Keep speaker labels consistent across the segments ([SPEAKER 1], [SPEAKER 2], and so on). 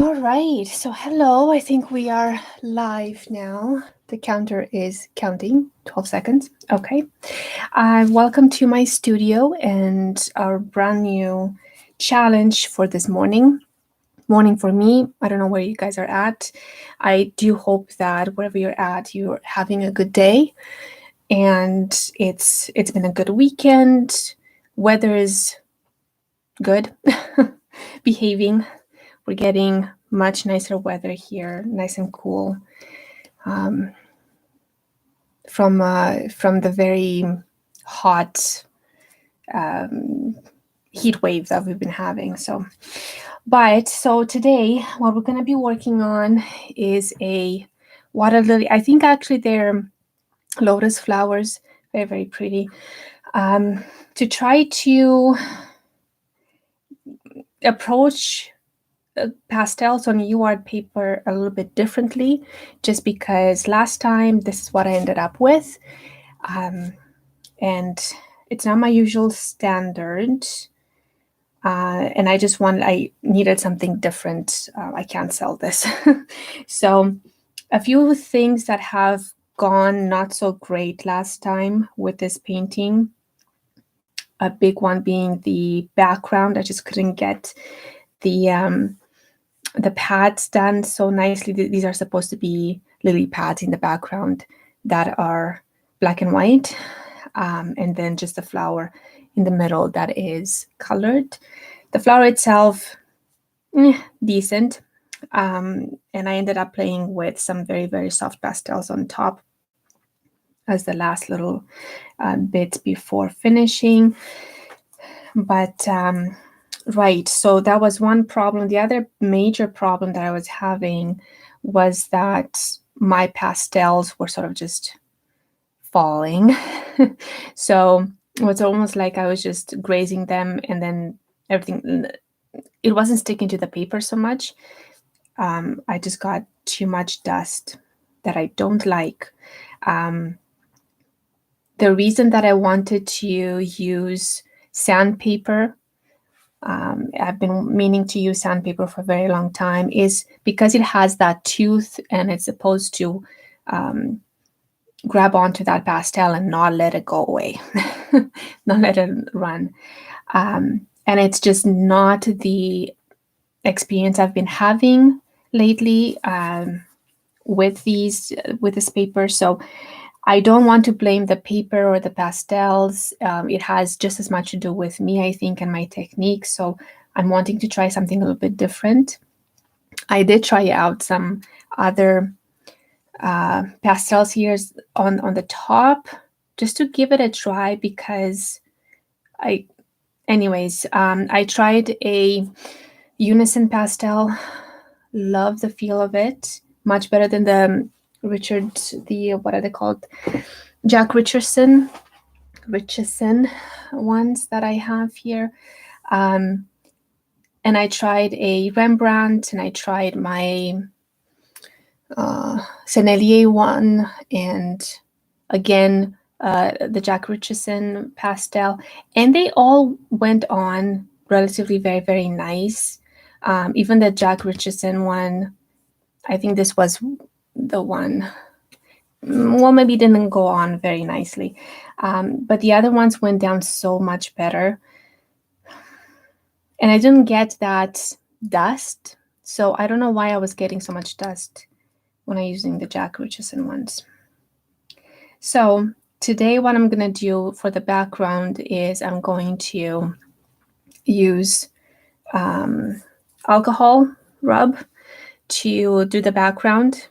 [SPEAKER 1] All right, so hello, I think we are live now. The counter is counting, 12 seconds. Okay. Welcome to my studio and our brand new challenge for this morning. Morning for me. I don't know where you guys are at. I do hope that wherever you're at, you're having a good day and it's been a good weekend. Weather is good, behaving. We're getting much nicer weather here, nice and cool, from the very hot heat wave that we've been having. So today, what we're going to be working on is a water lily. I think actually they're lotus flowers, very, very pretty. To try to approach pastels on UArt paper a little bit differently, just because last time this is what I ended up with, and it's not my usual standard, and I needed something different. I can't sell this. So a few things that have gone not so great last time with this painting, a big one being the background. I just couldn't get the pads done so nicely. These are supposed to be lily pads in the background that are black and white, and then just the flower in the middle that is colored. The flower itself, decent, and I ended up playing with some very, very soft pastels on top as the last little bits before finishing. But right, so that was one problem. The other major problem that I was having was that my pastels were sort of just falling. So it was almost like I was just grazing them, and then everything, it wasn't sticking to the paper so much. I just got too much dust that I don't like. The reason that I wanted to use sandpaper, I've been meaning to use sandpaper for a very long time, is because it has that tooth and it's supposed to grab onto that pastel and not let it go away, not let it run. And it's just not the experience I've been having lately with this paper. So I don't want to blame the paper or the pastels. It has just as much to do with me, I think, and my technique. So I'm wanting to try something a little bit different. I did try out some other pastels here on the top, just to give it a try, because I tried a unison pastel. Love the feel of it, much better than the what are they called? Jack Richardson ones that I have here. And I tried a Rembrandt, and I tried my Sennelier one, and again the Jack Richardson pastel, and they all went on relatively very, very nice. Even the Jack Richardson one, I think this was the one, well, maybe didn't go on very nicely, but the other ones went down so much better, and I didn't get that dust. So I don't know why I was getting so much dust when I'm using the Jack Richardson ones. So today what I'm going to do for the background is I'm going to use alcohol rub to do the background,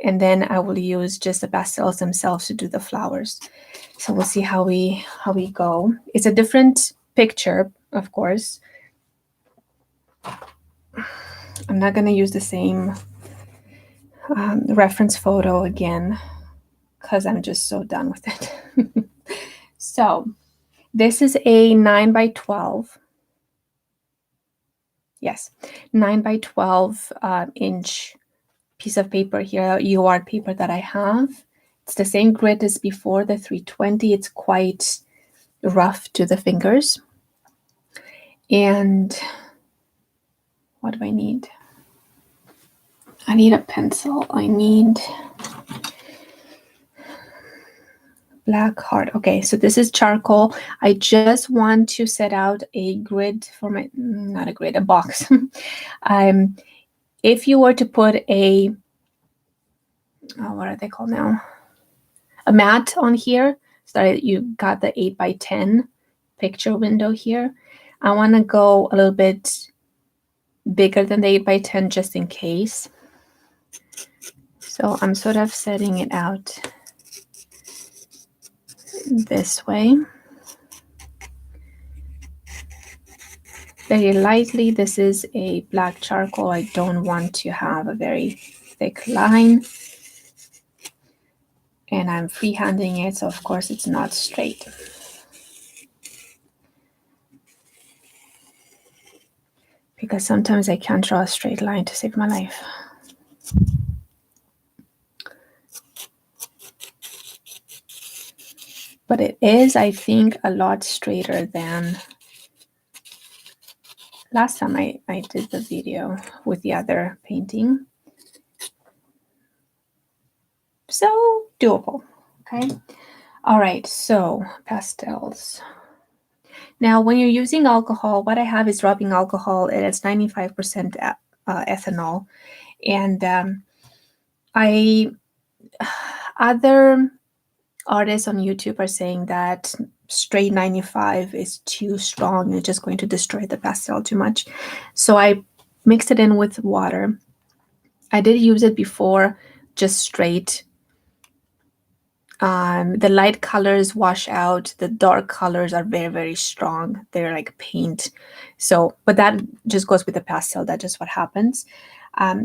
[SPEAKER 1] and then I will use just the pastels themselves to do the flowers. So we'll see how we go. It's a different picture, of course. I'm not going to use the same reference photo again, because I'm just so done with it. So this is a 9 by 12. Yes, 9 by 12 inch piece of paper here, UArt paper that I have. It's the same grit as before, the 320. It's quite rough to the fingers. And what do I need? I need a pencil. I need black heart. Okay, so this is charcoal. I just want to set out a grid for my, not a grid, a box. If you were to put a, what are they called now? A mat on here, so that you got the 8x10 picture window here. I want to go a little bit bigger than the 8x10 just in case. So I'm sort of setting it out this way. Very lightly. This is a black charcoal. I don't want to have a very thick line. And I'm freehanding it, so of course it's not straight. Because sometimes I can't draw a straight line to save my life. But it is, I think, a lot straighter than last time I did the video with the other painting. So doable, okay? All right, so pastels. Now, when you're using alcohol, what I have is rubbing alcohol. It is 95% ethanol. And other artists on YouTube are saying that straight 95 is too strong. It's just going to destroy the pastel too much. So I mixed it in with water. I did use it before, just straight. The light colors wash out. The dark colors are very, very strong. They're like paint. So, but that just goes with the pastel. That's just what happens.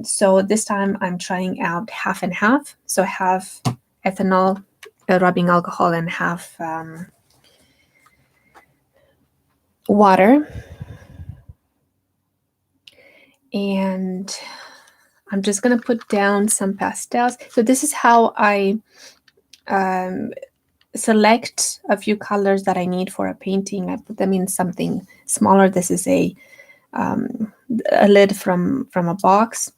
[SPEAKER 1] So this time I'm trying out half and half. So half ethanol, rubbing alcohol, and half water. And I'm just going to put down some pastels. So this is how I select a few colors that I need for a painting. I put them in something smaller. This is a lid from a box.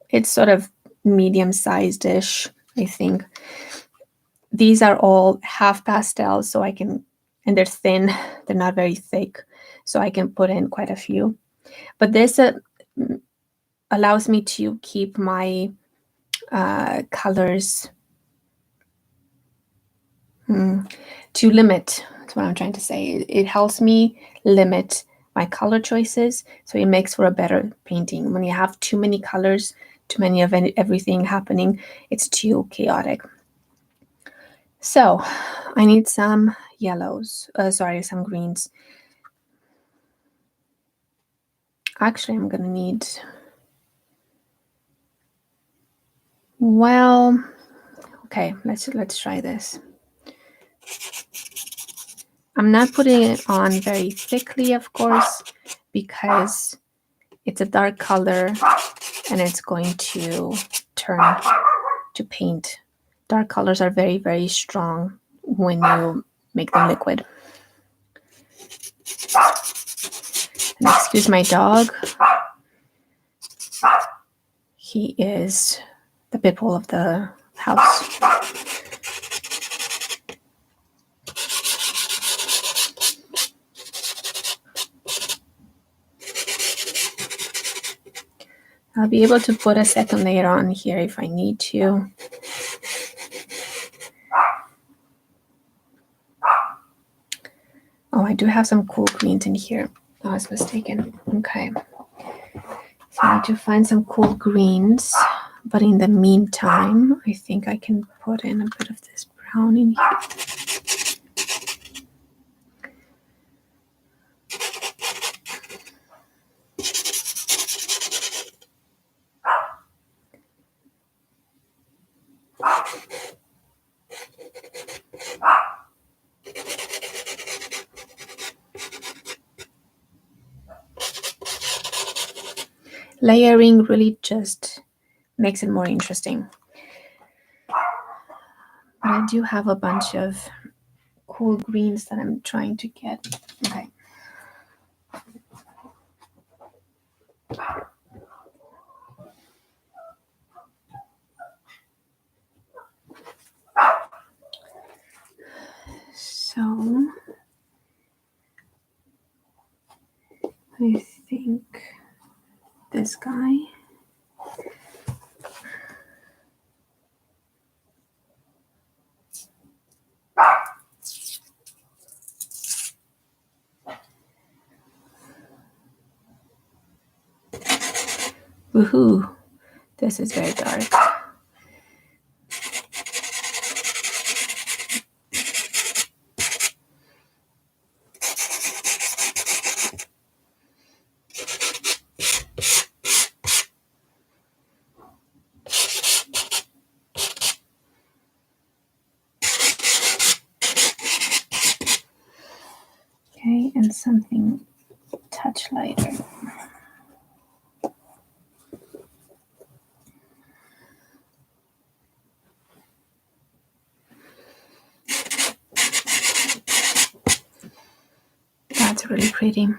[SPEAKER 1] It's sort of medium-sized-ish, I think. These are all half pastels, so I can, and they're thin. They're not very thick, so I can put in quite a few. But this allows me to keep my colors to limit. That's what I'm trying to say. It helps me limit my color choices, so it makes for a better painting. When you have too many colors, too many of everything happening, it's too chaotic. So I need some yellows, some greens. Actually, I'm gonna need, well, okay, let's try this. I'm not putting it on very thickly, of course, because it's a dark color and it's going to turn to paint. Dark colors are very, very strong when you make them liquid. And excuse my dog. He is the pit bull of the house. I'll be able to put a second layer on here if I need to. Oh, I do have some cool greens in here. I was mistaken. Okay. So I need to find some cool greens. But in the meantime, I think I can put in a bit of this brown in here. Layering really just makes it more interesting. But I do have a bunch of cool greens that I'm trying to get. Okay. So I think this guy. Woohoo! This is very dark. Okay, and something touch lighter. That's really pretty.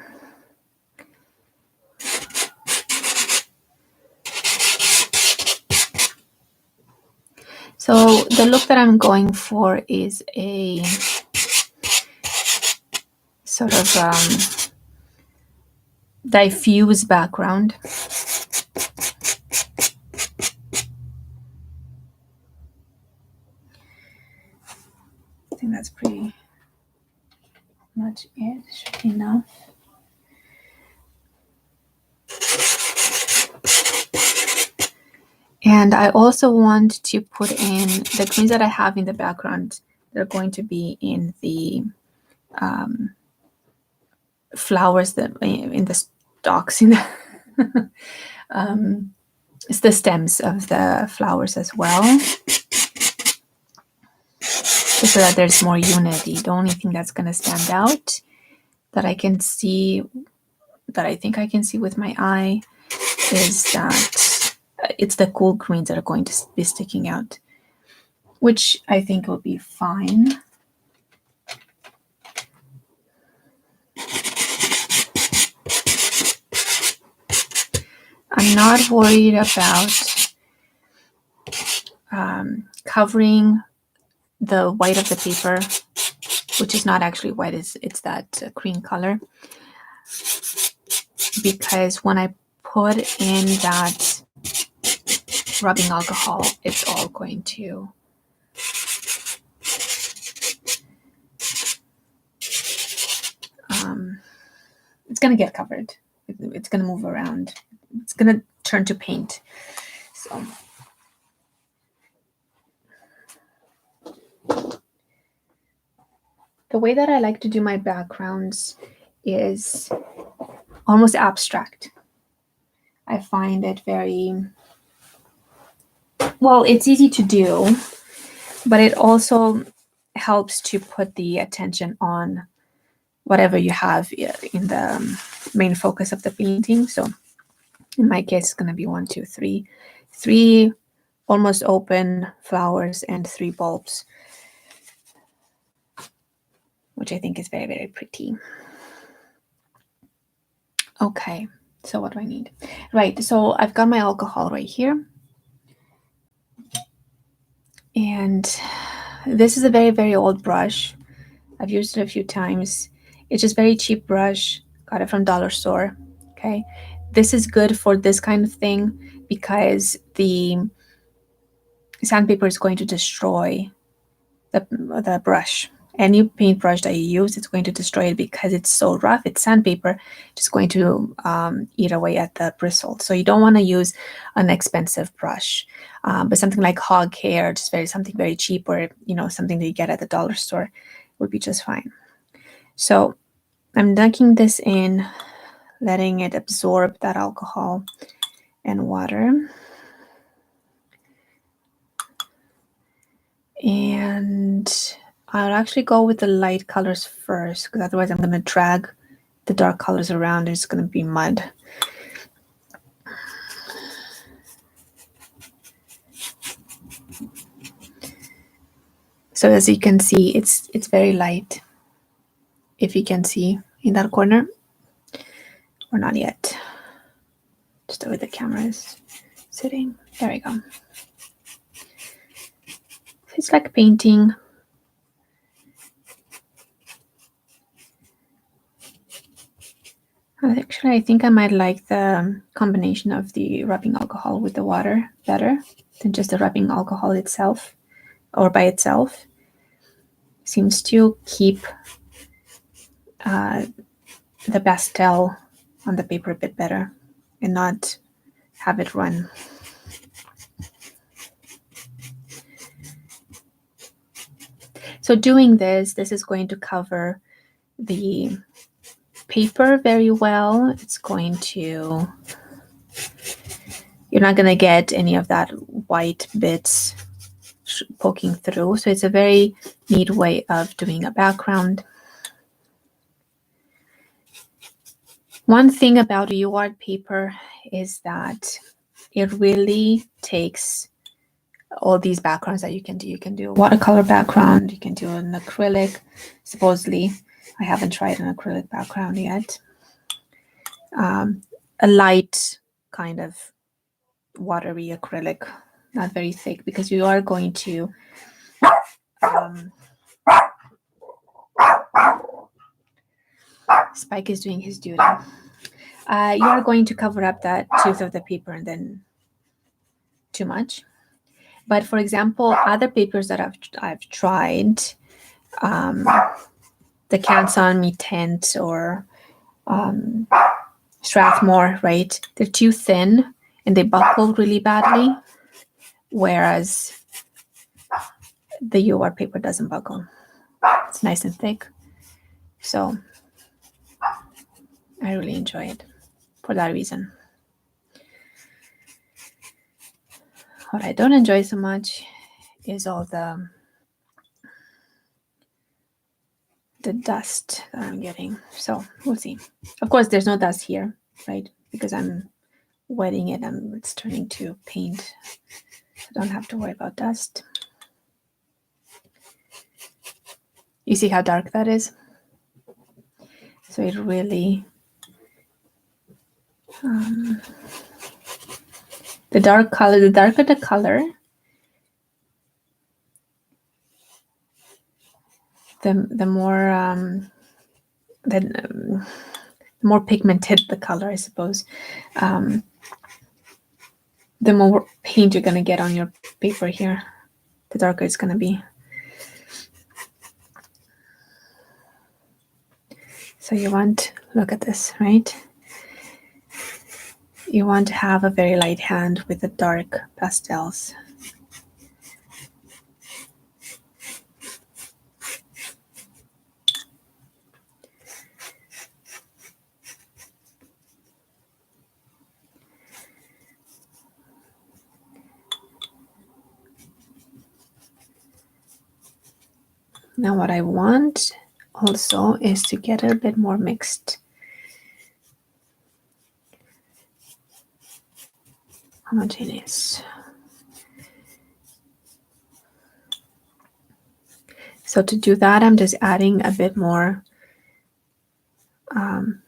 [SPEAKER 1] So the look that I'm going for is a sort of diffuse background. I think that's pretty much it. Should be enough. And I also want to put in the greens that I have in the background. They're going to be in the flowers that in the stalks, in the it's the stems of the flowers as well, just so that there's more unity. The only thing that's going to stand out that I can see, that I think I can see with my eye, is that it's the cool greens that are going to be sticking out, which I think will be fine. I'm not worried about covering the white of the paper, which is not actually white, it's that cream color, because when I put in that rubbing alcohol, it's all going to it's going to get covered. It's going to move around. It's going to turn to paint. So the way that I like to do my backgrounds is almost abstract. I find it very, well, it's easy to do, but it also helps to put the attention on whatever you have in the main focus of the painting. So in my case, it's going to be 1, 2, 3. 3 almost open flowers and 3 bulbs, which I think is very, very pretty. Okay, so what do I need? Right, so I've got my alcohol right here. And this is a very, very old brush. I've used it a few times. It's just very cheap brush. Got it from dollar store. Okay, this is good for this kind of thing because the sandpaper is going to destroy the brush. Any paintbrush that you use, it's going to destroy it because it's so rough. It's sandpaper, just going to eat away at the bristle. So you don't want to use an expensive brush, but something like hog hair, just something very cheap, or something that you get at the dollar store, would be just fine. So I'm dunking this in, letting it absorb that alcohol and water. And I'll actually go with the light colors first, because otherwise I'm going to drag the dark colors around. It's going to be mud. So as you can see, it's very light. If you can see in that corner, or not yet. Just the way the camera is sitting. There we go. It's like painting Actually, I think I might like the combination of the rubbing alcohol with the water better than just the rubbing alcohol itself or by itself. Seems to keep the pastel on the paper a bit better and not have it run. So doing this is going to cover the paper very well. It's going to, you're not going to get any of that white bits poking through. So it's a very neat way of doing a background. One thing about UArt paper is that it really takes all these backgrounds that you can do. You can do a watercolor background, you can do an acrylic. Supposedly, I haven't tried an acrylic background yet. A light kind of watery acrylic, not very thick, because you are going to Spike is doing his duty. You are going to cover up that tooth of the paper and then too much. But for example, other papers that I've tried, the Canson Me Tent or Strathmore, right? They're too thin and they buckle really badly, whereas the UArt paper doesn't buckle. It's nice and thick. So I really enjoy it for that reason. What I don't enjoy so much is all the dust that I'm getting. So we'll see. Of course, there's no dust here, right? Because I'm wetting it and it's turning to paint. I don't have to worry about dust. You see how dark that is? So it really, the darker the color, the more pigmented the color, I suppose. The more paint you're going to get on your paper here, the darker it's going to be. So you want, look at this, right? You want to have a very light hand with the dark pastels. Now what I want also is to get a bit more mixed. Homogeneous. So to do that, I'm just adding a bit more I'm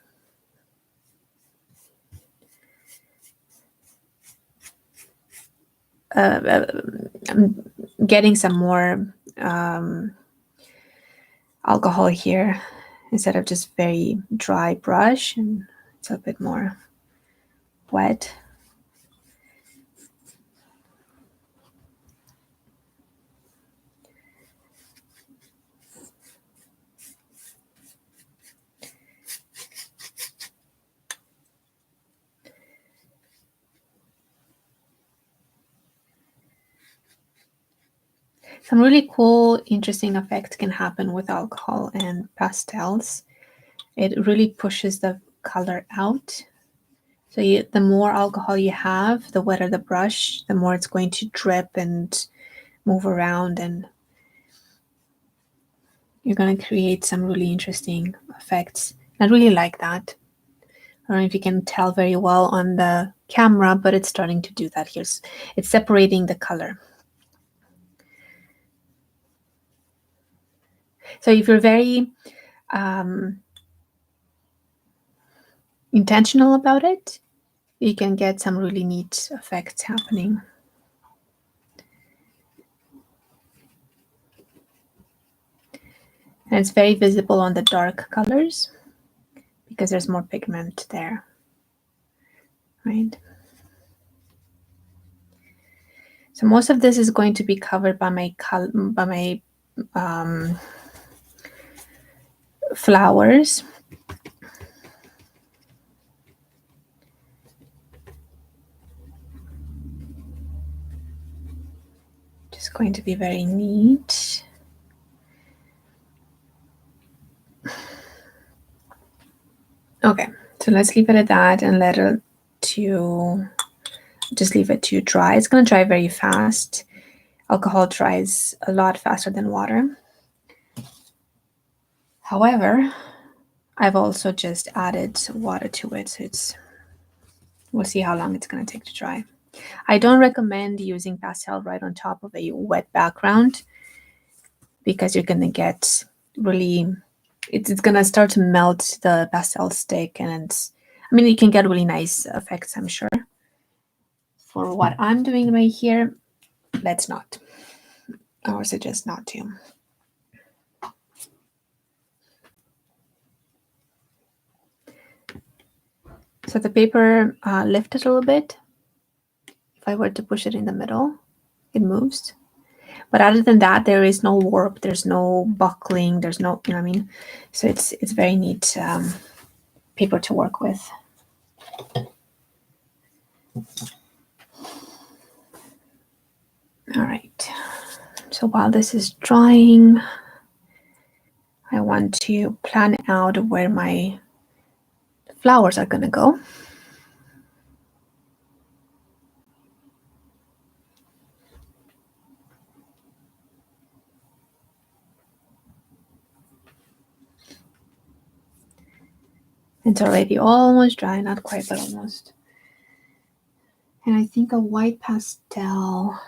[SPEAKER 1] getting some more alcohol here instead of just very dry brush, and it's a bit more wet. Some really cool, interesting effects can happen with alcohol and pastels. It really pushes the color out. So the more alcohol you have, the wetter the brush, the more it's going to drip and move around, and you're going to create some really interesting effects. I really like that. I don't know if you can tell very well on the camera, but it's starting to do that here. It's separating the color. So if you're very intentional about it, you can get some really neat effects happening. And it's very visible on the dark colors because there's more pigment there. right? So most of this is going to be covered by my flowers. Just going to be very neat. Okay, so let's leave it at that and let it to just leave it to dry. It's going to dry very fast. Alcohol dries a lot faster than water. However, I've also just added water to it, so we'll see how long it's going to take to dry. I don't recommend using pastel right on top of a wet background because you're going to get really, it's going to start to melt the pastel stick, and you can get really nice effects, I'm sure. For what I'm doing right here, let's not. I would suggest not to. So the paper lifted a little bit. If I were to push it in the middle, it moves. But other than that, there is no warp, there's no buckling, there's no, you know what I mean? So it's very neat paper to work with. All right. So while this is drying, I want to plan out where my flowers are going to go. It's already almost dry, not quite, but almost. And I think a white pastel.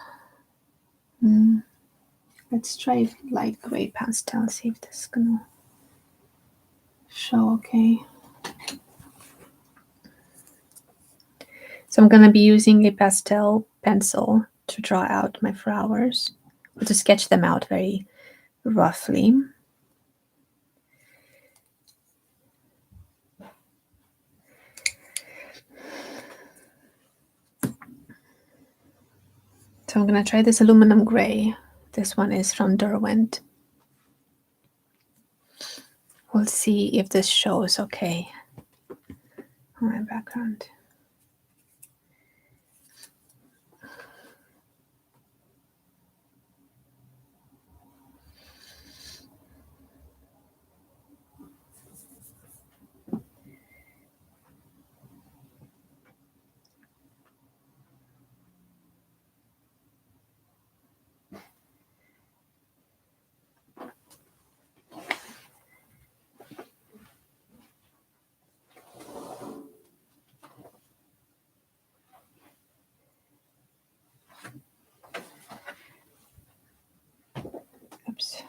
[SPEAKER 1] Let's try light gray pastel, see if this is gonna show okay. So I'm gonna be using a pastel pencil to draw out my flowers, or to sketch them out very roughly. So I'm going to try this aluminum gray. This one is from Derwent. We'll see if this shows okay on my background. Oops.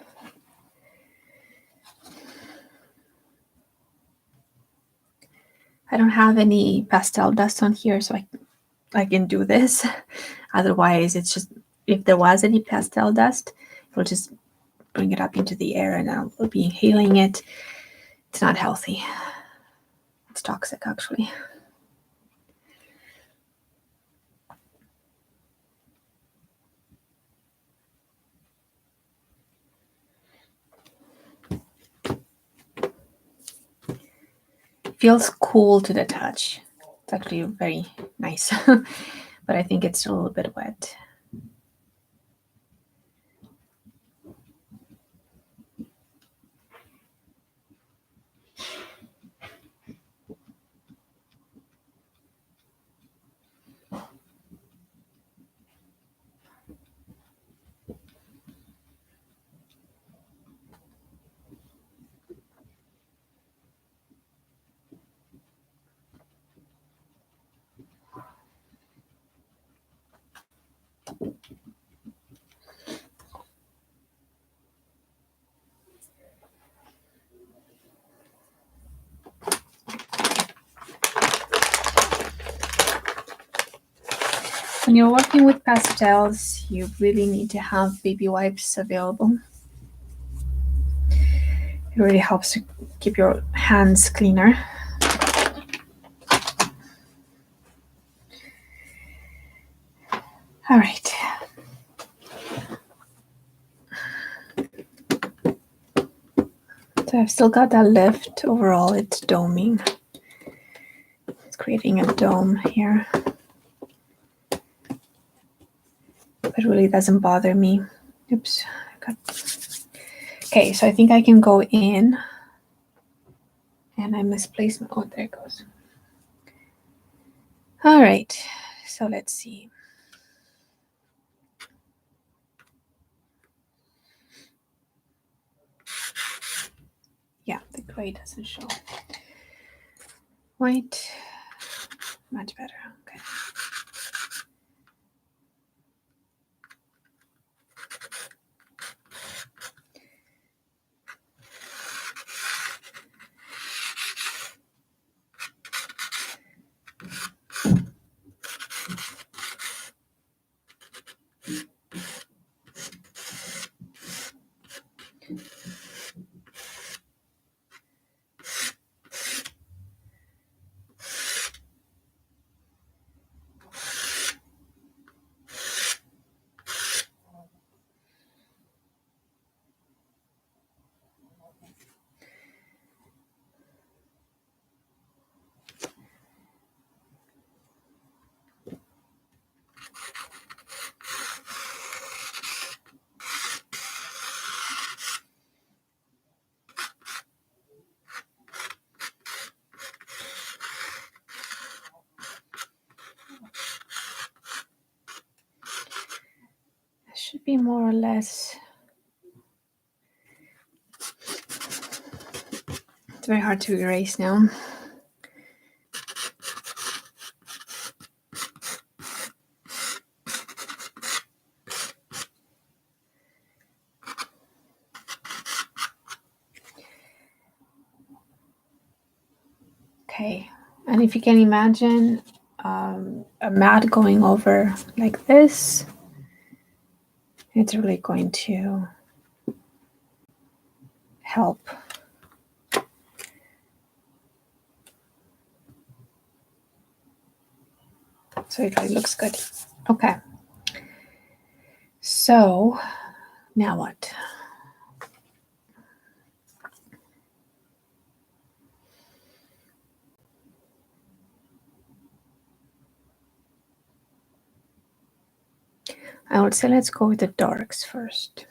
[SPEAKER 1] I don't have any pastel dust on here, so I can do this. Otherwise, it's just, if there was any pastel dust, we'll just bring it up into the air and I'll be inhaling it. It's not healthy. It's toxic, actually. Feels cool to the touch. It's actually very nice, but I think it's a little bit wet. When you're working with pastels, you really need to have baby wipes available. It really helps to keep your hands cleaner. All right. So I've still got that lift. Overall, it's doming. It's creating a dome here. It really doesn't bother me. Oops. Okay, so I think I can go in. And I misplaced my, oh, there it goes. All right, so let's see. Yeah, the gray doesn't show. White, much better, okay. It should be more or less. It's very hard to erase now. Okay, and if you can imagine a mat going over like this, it's really going to help. So it really looks good. Okay, so now what? I would say let's go with the darks first.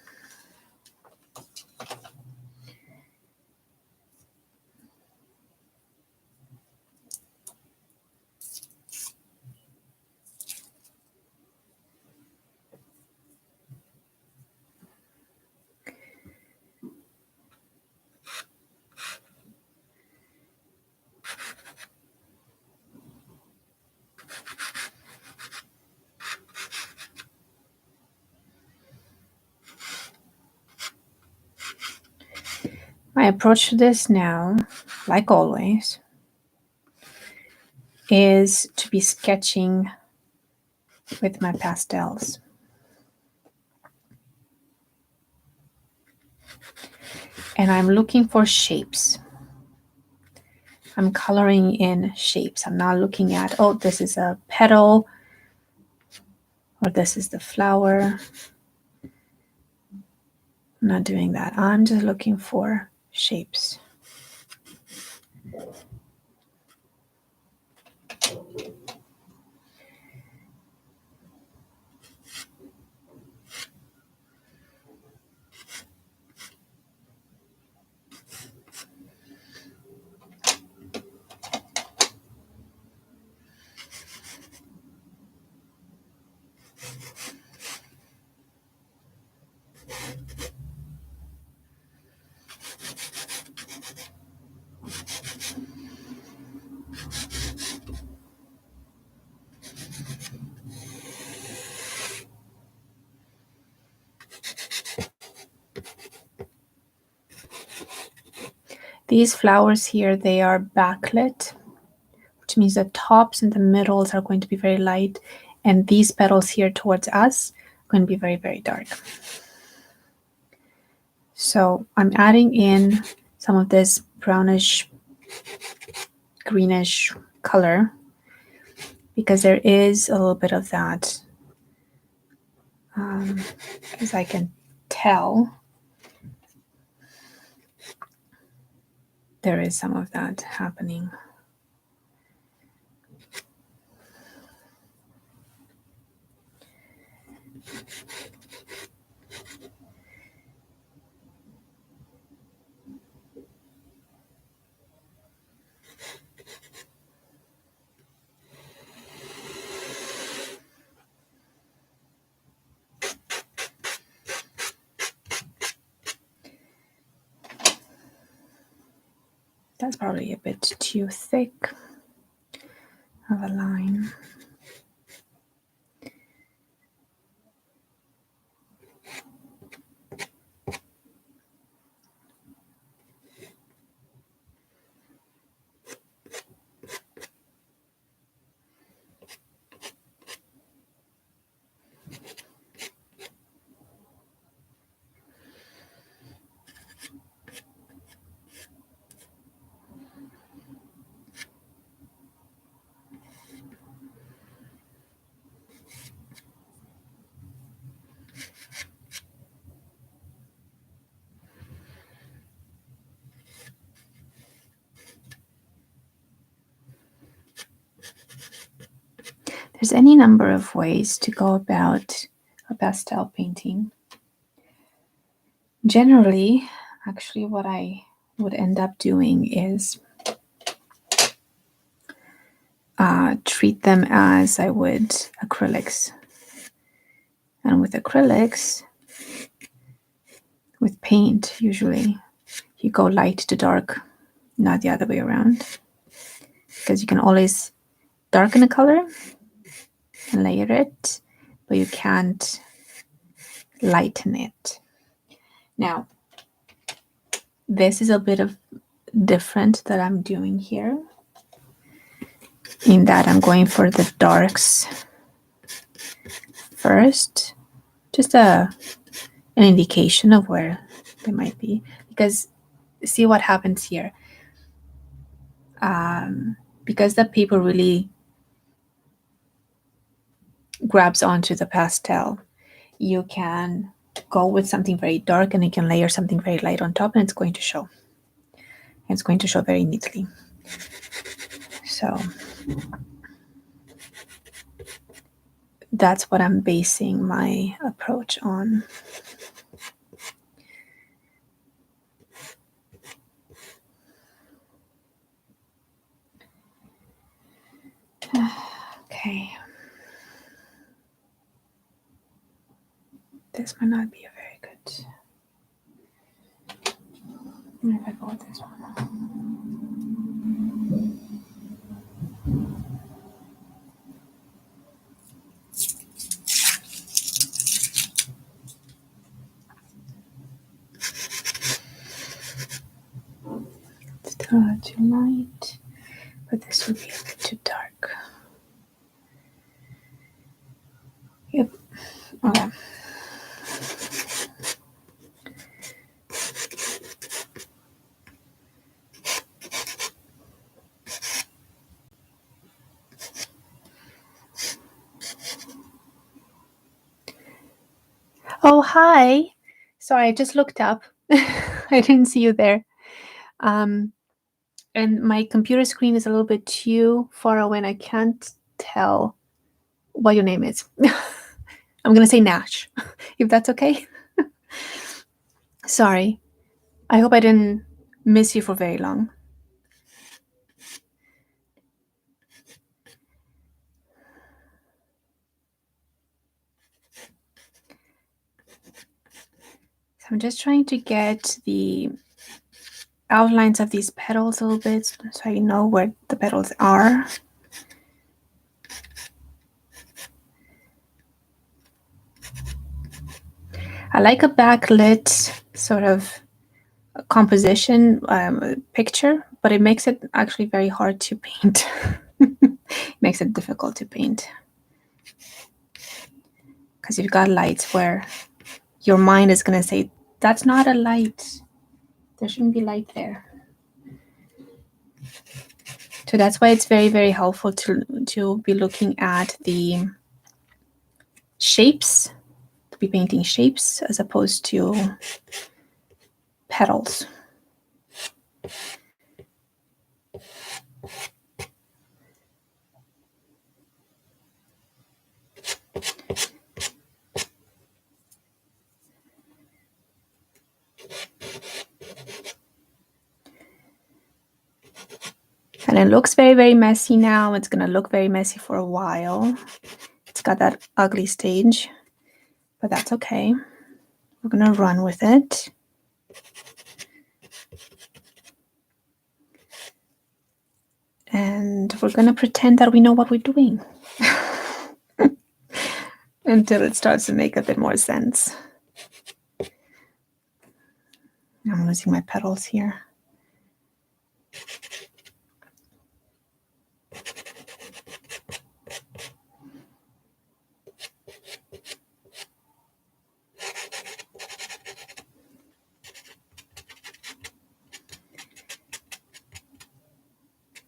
[SPEAKER 1] My approach to this now, like always, is to be sketching with my pastels. And I'm looking for shapes. I'm coloring in shapes. I'm not looking at, oh, this is a petal, or this is the flower. I'm not doing that. I'm just looking for shapes. These flowers here, they are backlit, which means the tops and the middles are going to be very light, and these petals here towards us are going to be very, very dark. So I'm adding in some of this brownish, greenish color because there is a little bit of that as I can tell, there is some of that happening. That's probably a bit too thick of a line. There's any number of ways to go about a pastel painting. Generally, actually, what I would end up doing is treat them as I would acrylics. And with acrylics, with paint, usually, you go light to dark, not the other way around. Because you can always darken a color and layer it, but you can't lighten it. Now, this is a bit of different that I'm doing here, in that I'm going for the darks first, just an indication of where they might be, because see what happens here. Because the paper really grabs onto the pastel, you can go with something very dark and you can layer something very light on top, and it's going to show. It's going to show very neatly. So that's what I'm basing my approach on. Okay. This might not be a very good. What if I go with this one? Still too light, but this would be a bit too dark. Yep. Okay. Oh, hi. Sorry, I just looked up. I didn't see you there. And my computer screen is a little bit too far away and I can't tell what your name is. I'm going to say Nash, if that's okay. Sorry. I hope I didn't miss you for very long. So I'm just trying to get the outlines of these petals a little bit so I know where the petals are. I like a backlit sort of composition picture, but it makes it actually very hard to paint. It makes it difficult to paint because you've got lights where your mind is going to say, that's not a light. There shouldn't be light there. So that's why it's very, very helpful to be looking at the shapes be painting shapes as opposed to petals. And it looks very, very messy now. It's going to look very messy for a while. It's got that ugly stage, but that's okay. We're going to run with it. And we're going to pretend that we know what we're doing until it starts to make a bit more sense. I'm losing my petals here.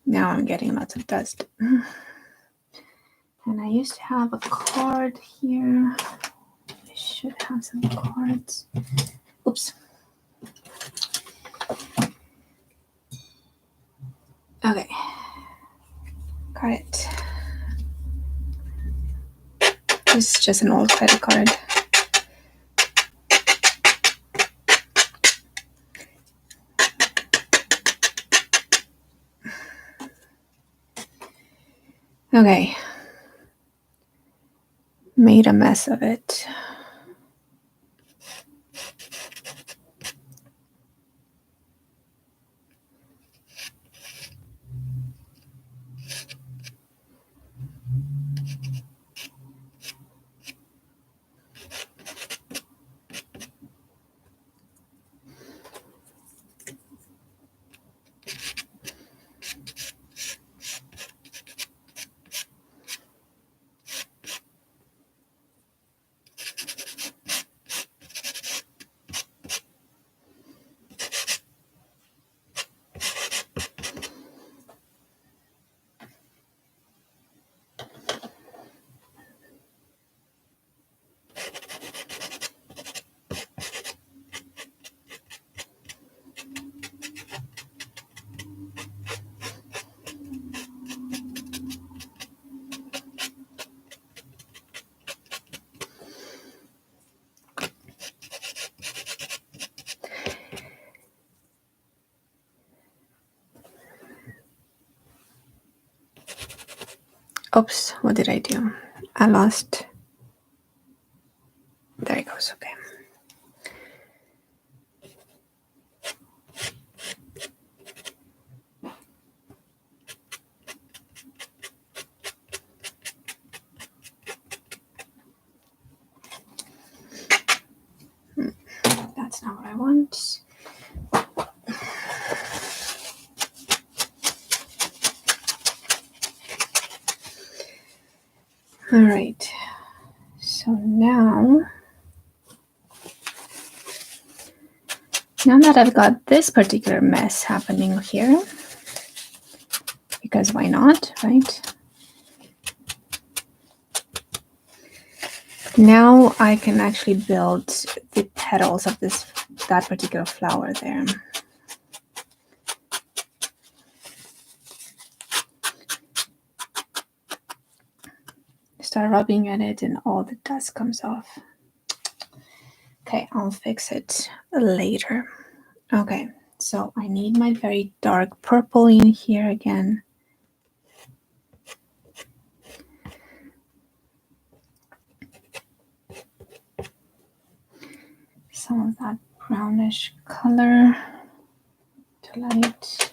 [SPEAKER 1] Now I'm getting lots of dust. And I used to have a card here. I should have some cards. Oops. Okay. Got it. This is just an old credit card. Okay. Made a mess of it. Oops, what did I do? I lost. There it goes, okay. That's not what I want. All right, so now that I've got this particular mess happening here, because why not, right? Now I can actually build the petals of that particular flower there. Start rubbing at it and all the dust comes off. Okay, I'll fix it later. Okay, so I need my very dark purple in here again. Some of that brownish color to light.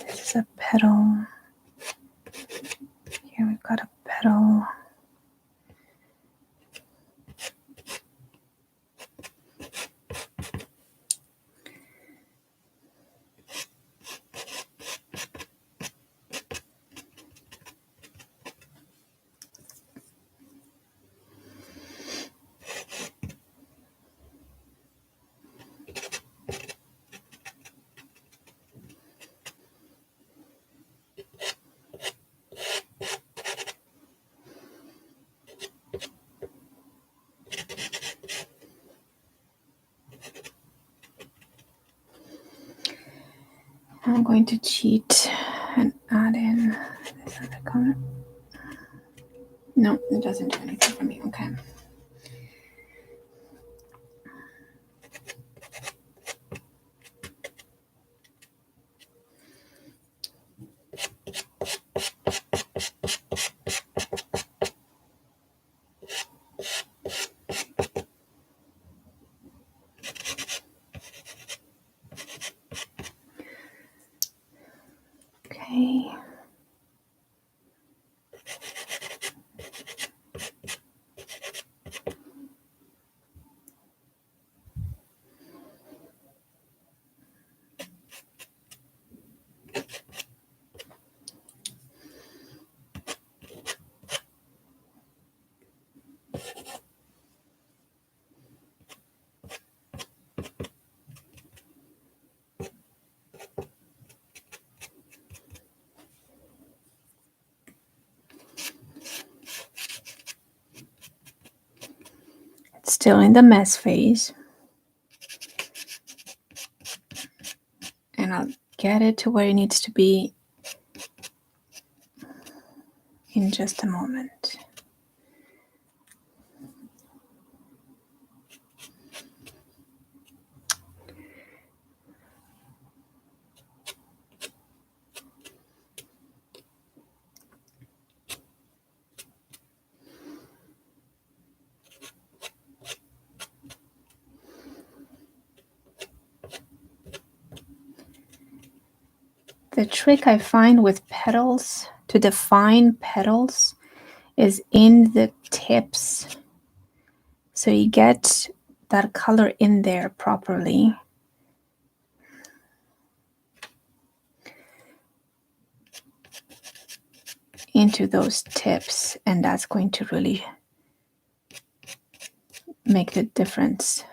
[SPEAKER 1] This is a petal. Here we've got a petal. I'm going to cheat and add in this other color. No, it doesn't do anything for me. Okay. Okay. It's still in the mess phase. And I'll get it to where it needs to be in just a moment. The trick I find with petals, to define petals, is in the tips. So you get that color in there properly. Into those tips, and that's going to really make the difference.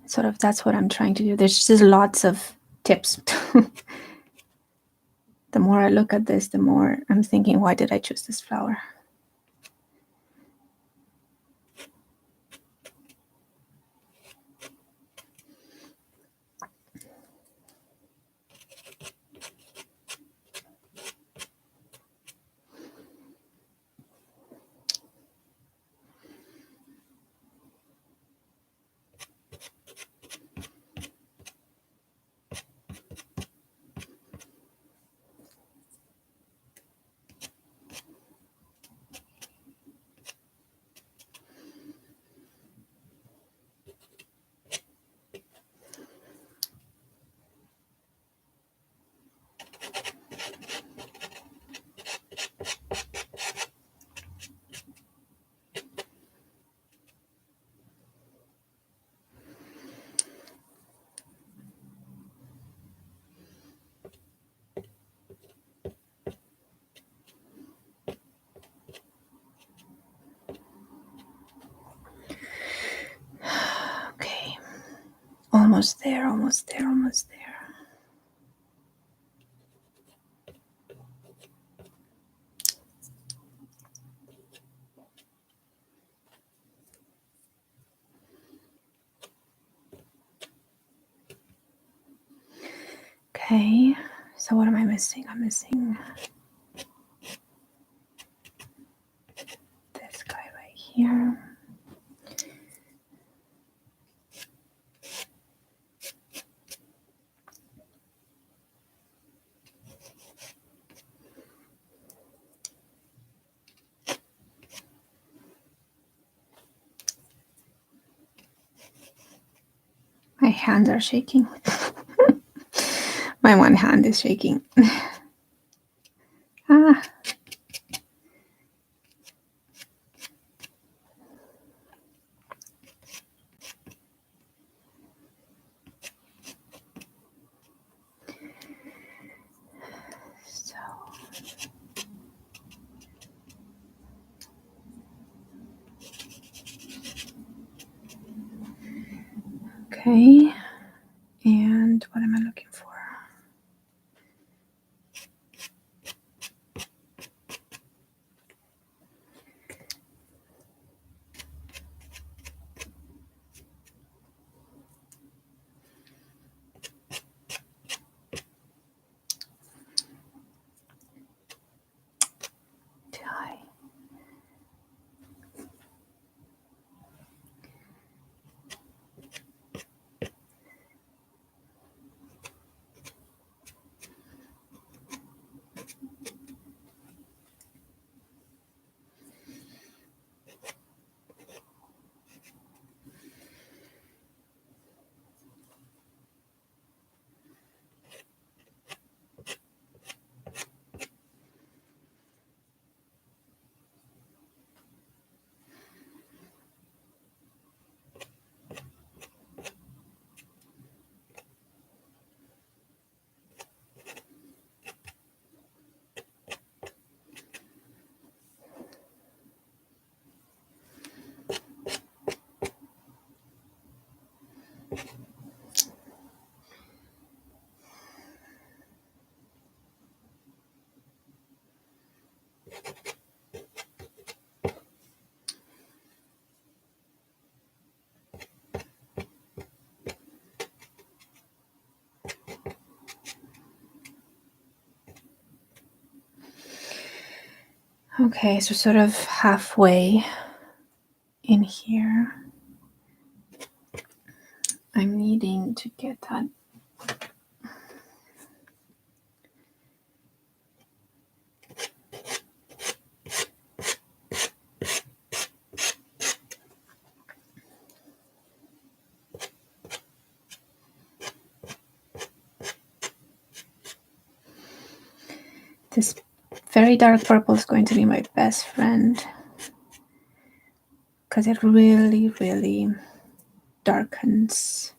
[SPEAKER 1] Sort of, that's what I'm trying to do. There's just lots of tips. The more I look at this, the more I'm thinking, why did I choose this flower? Okay, almost there, almost there, almost there. Okay, so what am I missing? I'm missing this guy right here. My hands are shaking. My one hand is shaking. Ah. So. Okay, and what am I looking for? Okay, so sort of halfway in here, I'm needing to get that this very dark purple is going to be my best friend because it really, really darkens.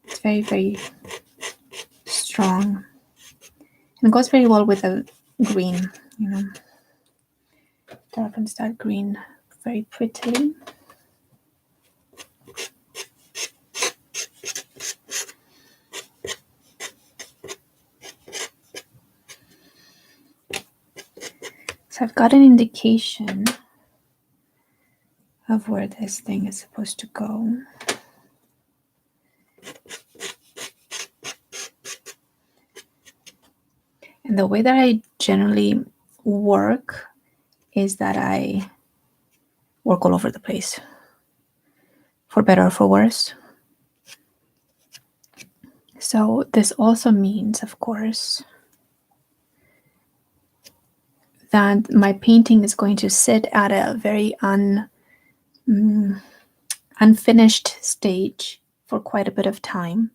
[SPEAKER 1] It's very, very strong. And it goes very well with a green, you know. Darkens that green very prettily. So I've got an indication of where this thing is supposed to go. And the way that I generally work is that I work all over the place, for better or for worse. So this also means, of course, that my painting is going to sit at a very unfinished stage for quite a bit of time.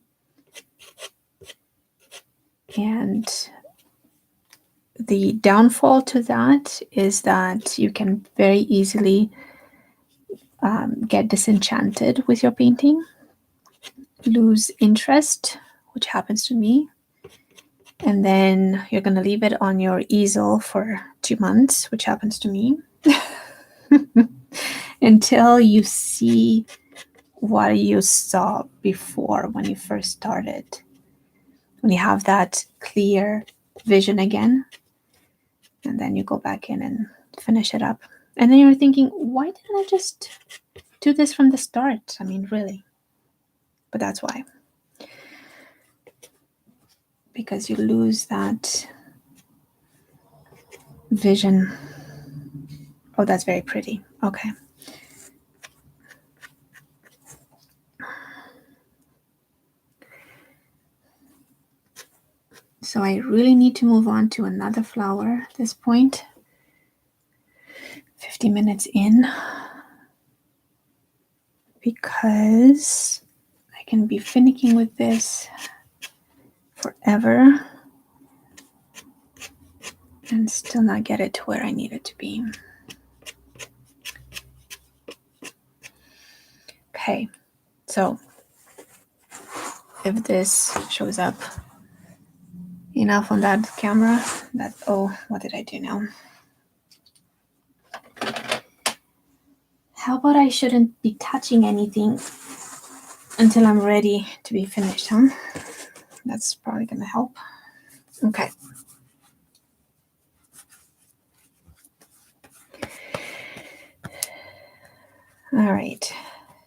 [SPEAKER 1] And the downfall to that is that you can very easily get disenchanted with your painting, lose interest, which happens to me, and then you're going to leave it on your easel for 2 months, which happens to me, until you see what you saw before when you first started, when you have that clear vision again, and then you go back in and finish it up. And then you're thinking, why didn't I just do this from the start? I mean, really. But that's why. Because you lose that vision. Oh, that's very pretty. Okay. So I really need to move on to another flower at this point. 50 minutes in. Because I can be finicking with this forever and still not get it to where I need it to be. Okay, so if this shows up enough on that camera, oh, what did I do now? How about I shouldn't be touching anything until I'm ready to be finished, huh? That's probably gonna help. Okay. All right,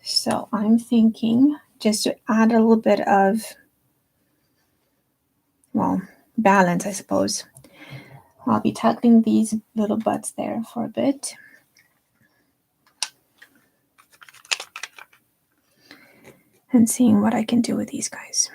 [SPEAKER 1] so I'm thinking just to add a little bit of, well, balance, I suppose. I'll be tackling these little buds there for a bit. And seeing what I can do with these guys.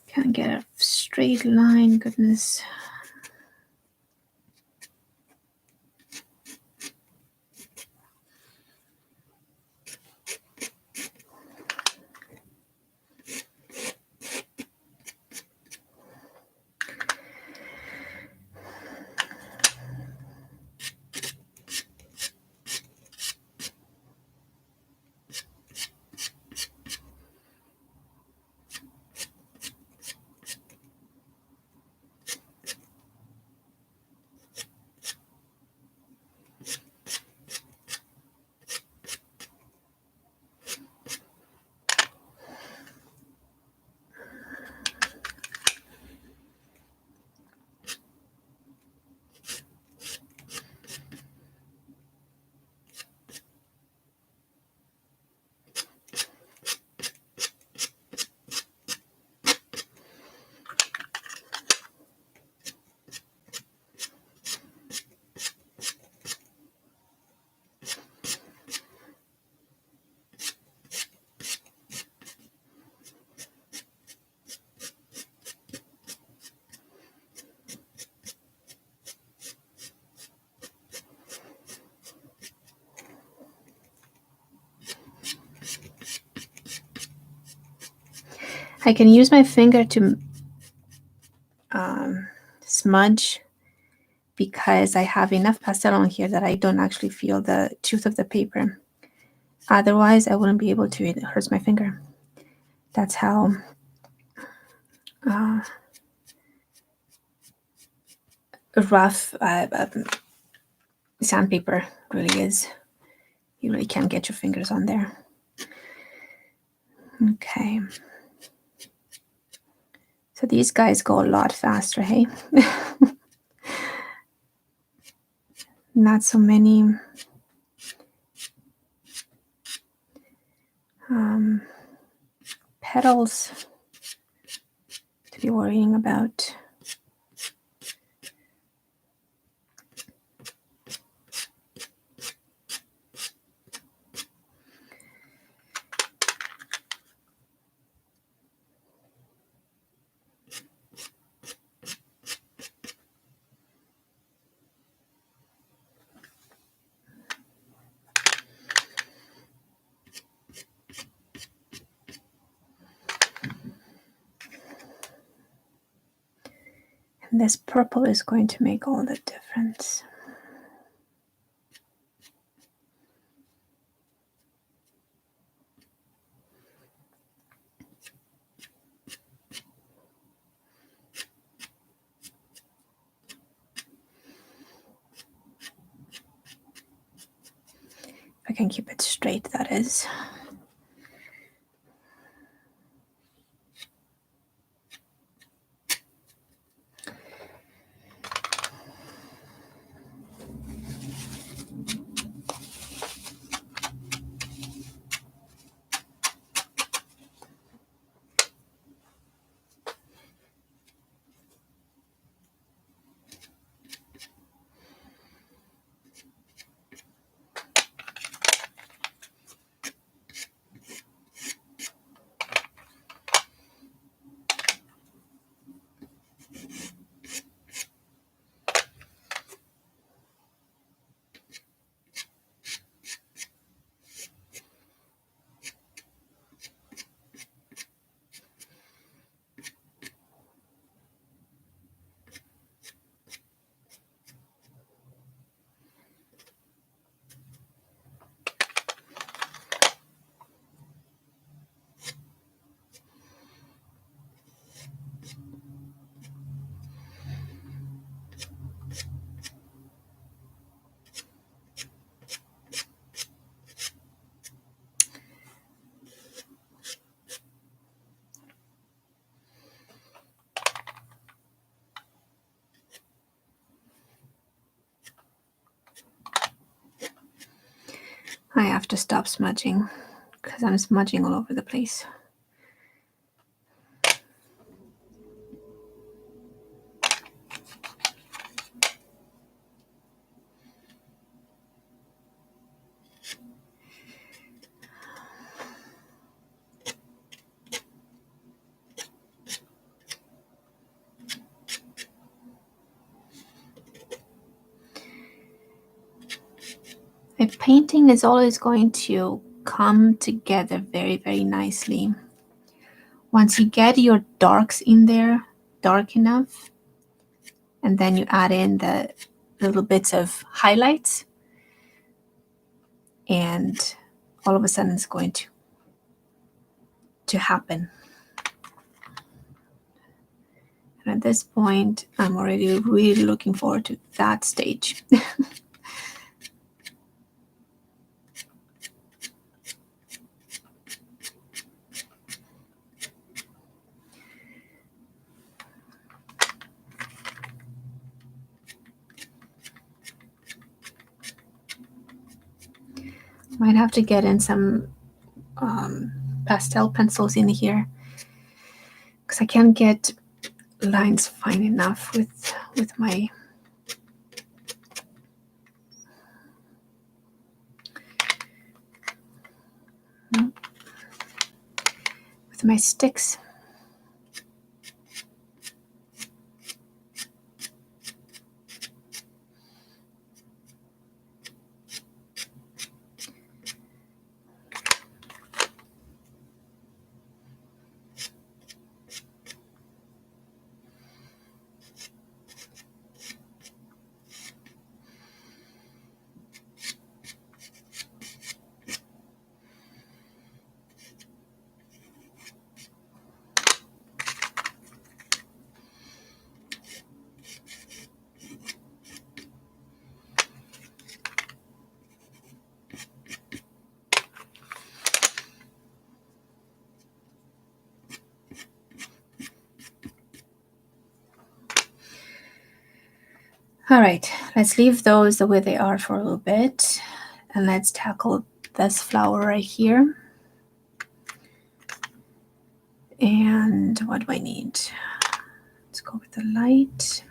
[SPEAKER 1] Can't get a straight line, goodness. I can use my finger to smudge because I have enough pastel on here that I don't actually feel the tooth of the paper. Otherwise, I wouldn't be able to. It hurts my finger. That's how rough sandpaper really is. You really can't get your fingers on there. Okay. So these guys go a lot faster, hey? Not so many petals to be worrying about. And this purple is going to make all the difference. If I can keep it straight, that is. I have to stop smudging because I'm smudging all over the place. A painting is always going to come together very, very nicely. Once you get your darks in there dark enough, and then you add in the little bits of highlights, and all of a sudden it's going to happen. And at this point, I'm already really looking forward to that stage. Might have to get in some pastel pencils in here because I can't get lines fine enough with my sticks. All right, let's leave those the way they are for a little bit, and let's tackle this flower right here. And what do I need? Let's go with the light.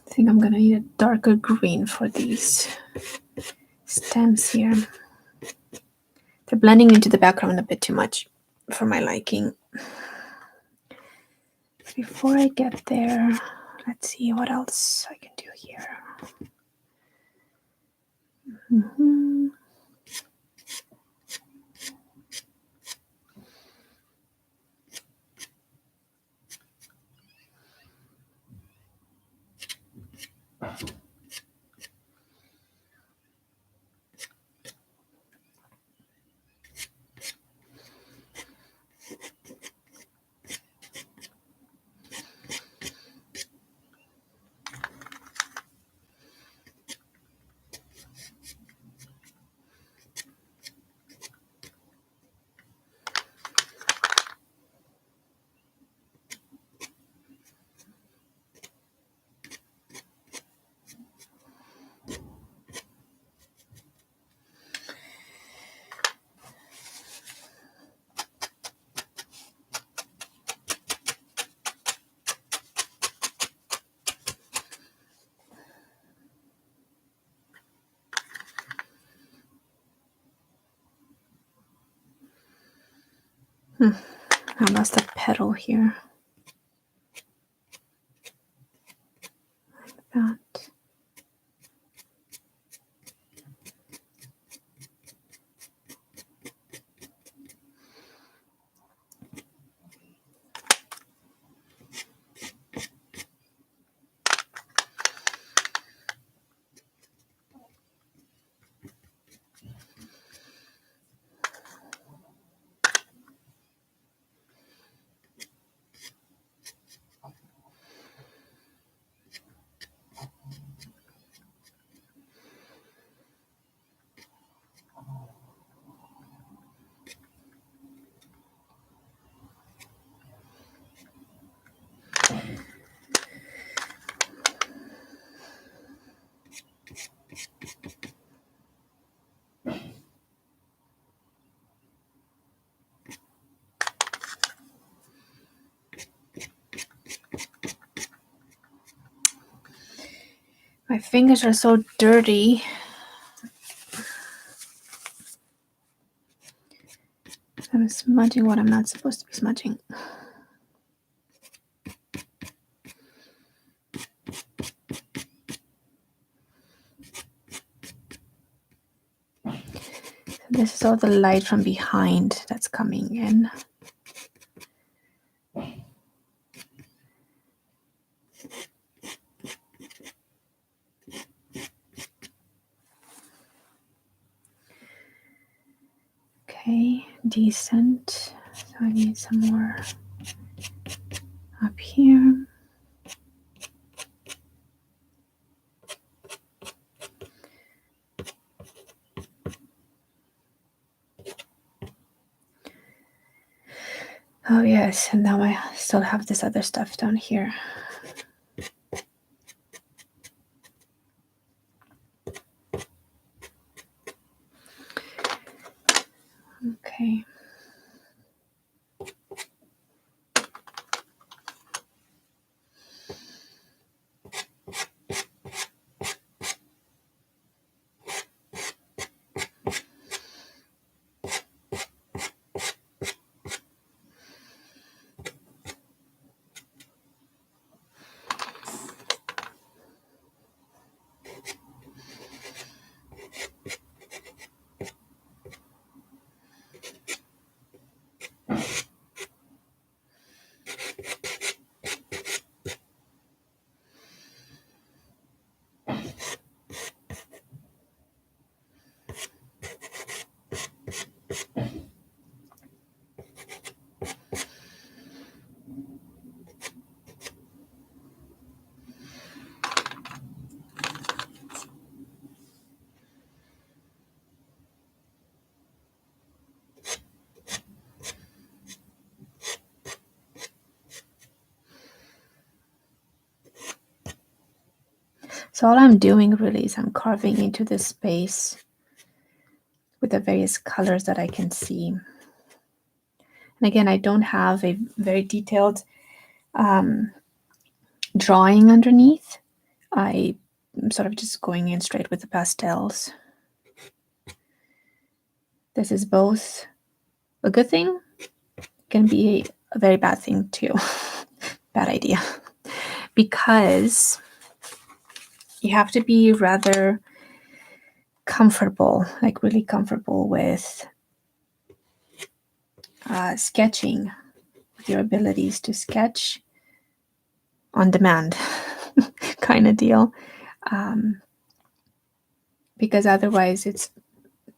[SPEAKER 1] I think I'm gonna need a darker green for these stems here. They're blending into the background a bit too much for my liking. Before I get there, let's see what else I can do here. Mm-hmm. I lost a petal here. Like that. My fingers are so dirty. I'm smudging what I'm not supposed to be smudging. This is all the light from behind that's coming in. Okay, decent. So I need some more up here. Oh yes, and now I still have this other stuff down here. Okay. So all I'm doing really is I'm carving into this space with the various colors that I can see. And again, I don't have a very detailed drawing underneath. I'm sort of just going in straight with the pastels. This is both a good thing, can be a very bad thing too. Bad idea. Because you have to be rather comfortable, like really comfortable with sketching, with your abilities to sketch on demand kind of deal. Because otherwise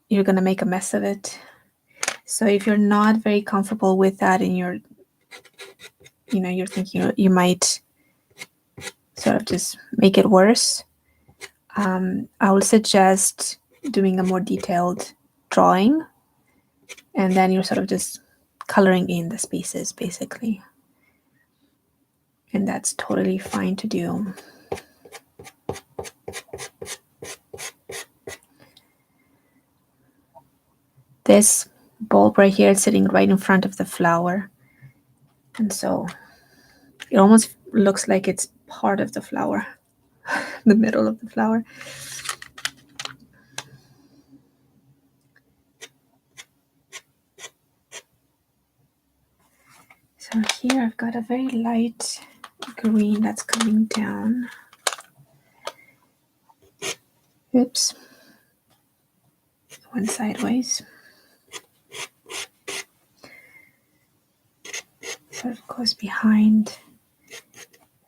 [SPEAKER 1] you're going to make a mess of it. So if you're not very comfortable with that and you're thinking you might sort of just make it worse, I would suggest doing a more detailed drawing, and then you're sort of just coloring in the spaces basically. And that's totally fine to do. This bulb right here is sitting right in front of the flower. And so it almost looks like it's part of the flower, the middle of the flower. So here I've got a very light green that's coming down. Oops. Went sideways. Sort of goes behind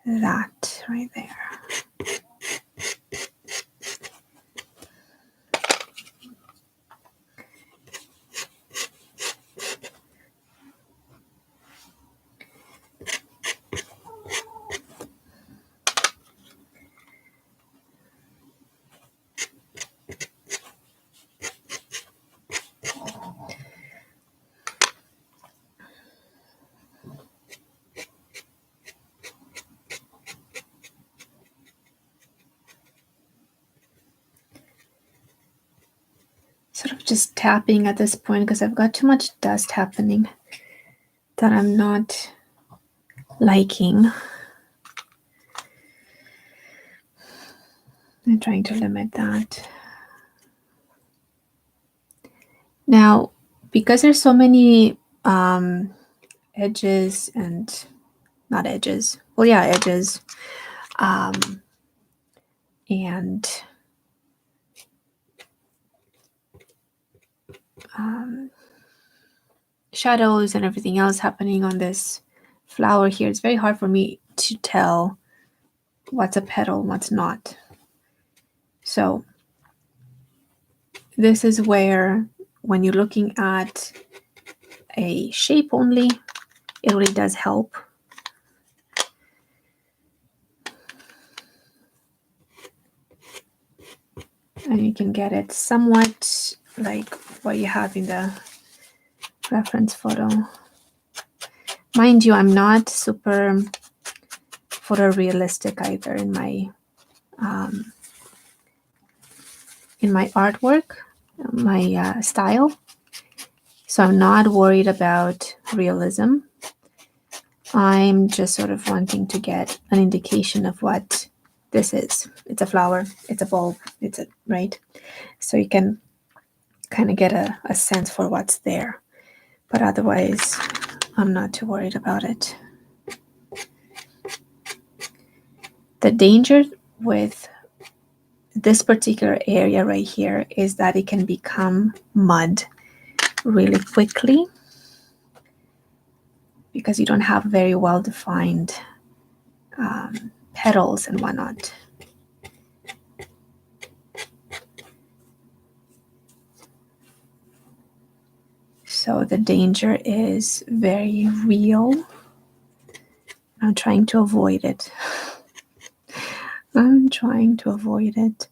[SPEAKER 1] that right there. just tapping at this point because I've got too much dust happening that I'm not liking. I'm trying to limit that. Now, because there's so many edges and not edges, well, yeah, edges, and shadows and everything else happening on this flower here, it's very hard for me to tell what's a petal and what's not. So this is where, when you're looking at a shape only, it really does help. And you can get it somewhat like what you have in the reference photo. Mind you, I'm not super photorealistic either in my artwork, my style. So I'm not worried about realism. I'm just sort of wanting to get an indication of what this is. It's a flower, it's a bulb, it's a, right? So you can kind of get a sense for what's there. But otherwise, I'm not too worried about it. The danger with this particular area right here is that it can become mud really quickly because you don't have very well defined petals and whatnot. So the danger is very real. I'm trying to avoid it. I'm trying to avoid it.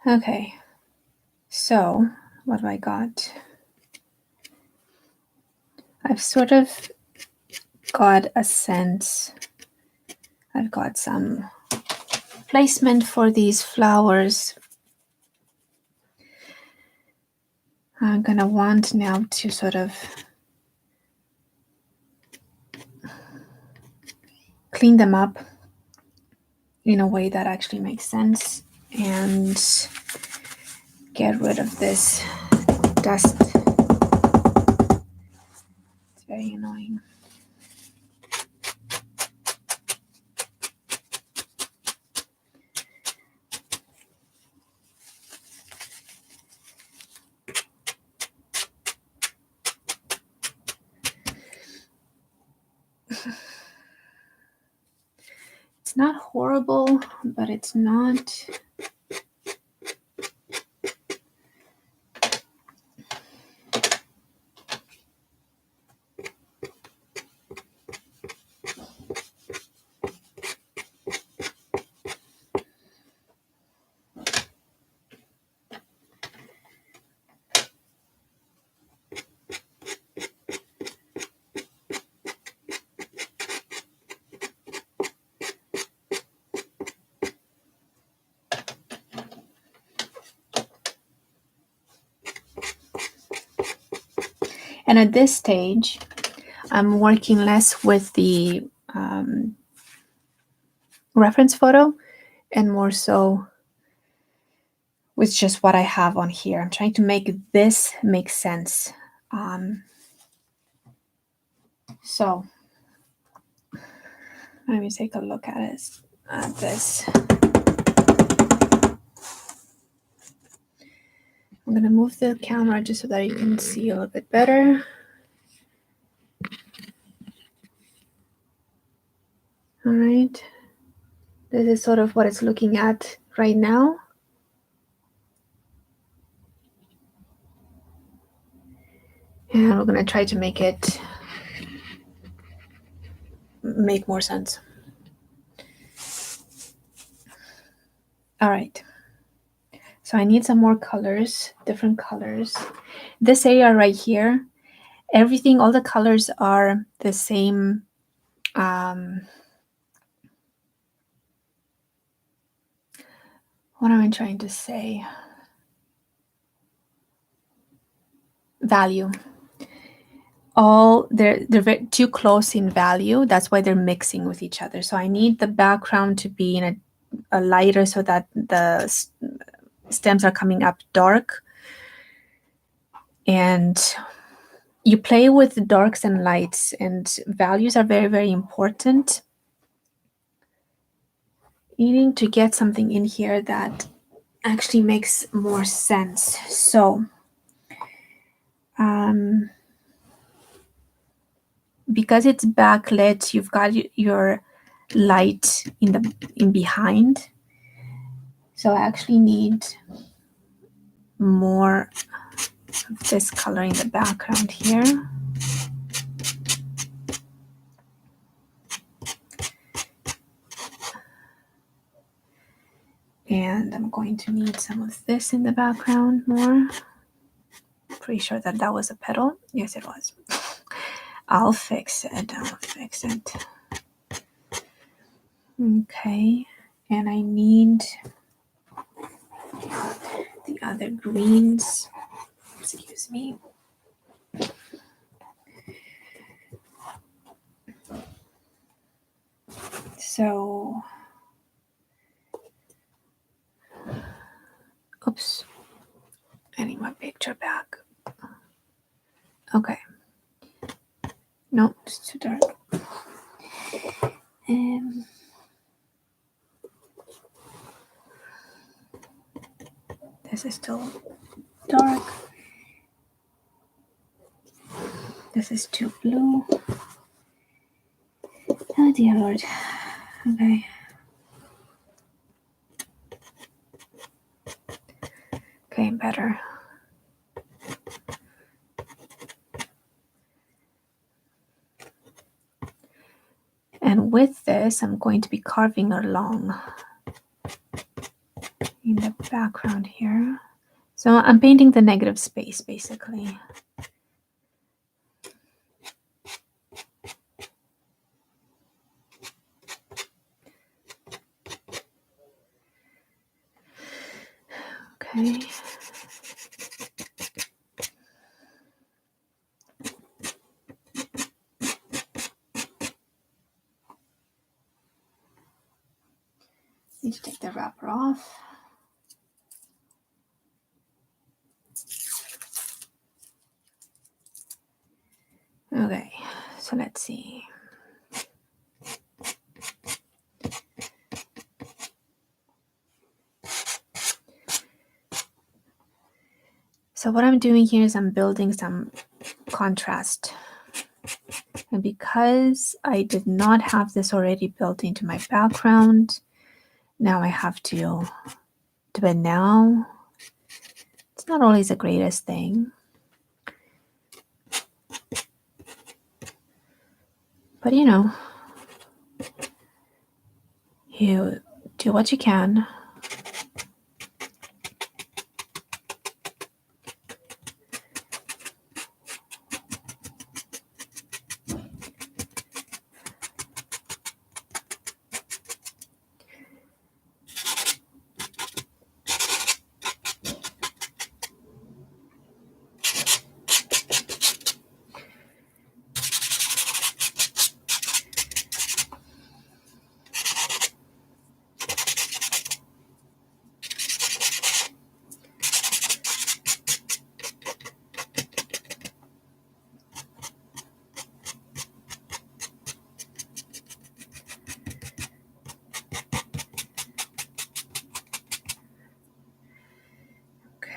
[SPEAKER 1] Okay, so what have I got? I've sort of got a sense. I've got some placement for these flowers. I'm gonna want now to sort of clean them up in a way that actually makes sense and get rid of this dust. It's very annoying. It's not horrible, but it's not. And at this stage, I'm working less with the reference photo and more so with just what I have on here. I'm trying to make this make sense. So let me take a look at it. At this. I'm going to move the camera just so that you can see a little bit better. All right. This is sort of what it's looking at right now. And we're going to try to make it make more sense. All right. So I need some more colors, different colors. This area right here, everything, all the colors are the same. What am I trying to say? Value. All they're too close in value. That's why they're mixing with each other. So I need the background to be in a lighter so that the stems are coming up dark. And you play with darks and lights, and values are very, very important. Needing to get something in here that actually makes more sense. So because it's backlit, you've got your light in behind. So I actually need more of this color in the background here. And I'm going to need some of this in the background more. Pretty sure that that was a petal. Yes, it was. I'll fix it. Okay. And I need the other greens. Excuse me. So, oops. I need my picture back. Okay. No, it's too dark. This is still dark. This is too blue. Oh dear Lord. Okay. Okay, better. And with this, I'm going to be carving along in the background here. So I'm painting the negative space, basically. Okay. Need to take the wrapper off. Okay, so let's see. So what I'm doing here is I'm building some contrast. And because I did not have this already built into my background, now I have to do it now. It's not always the greatest thing. But you know, you do what you can.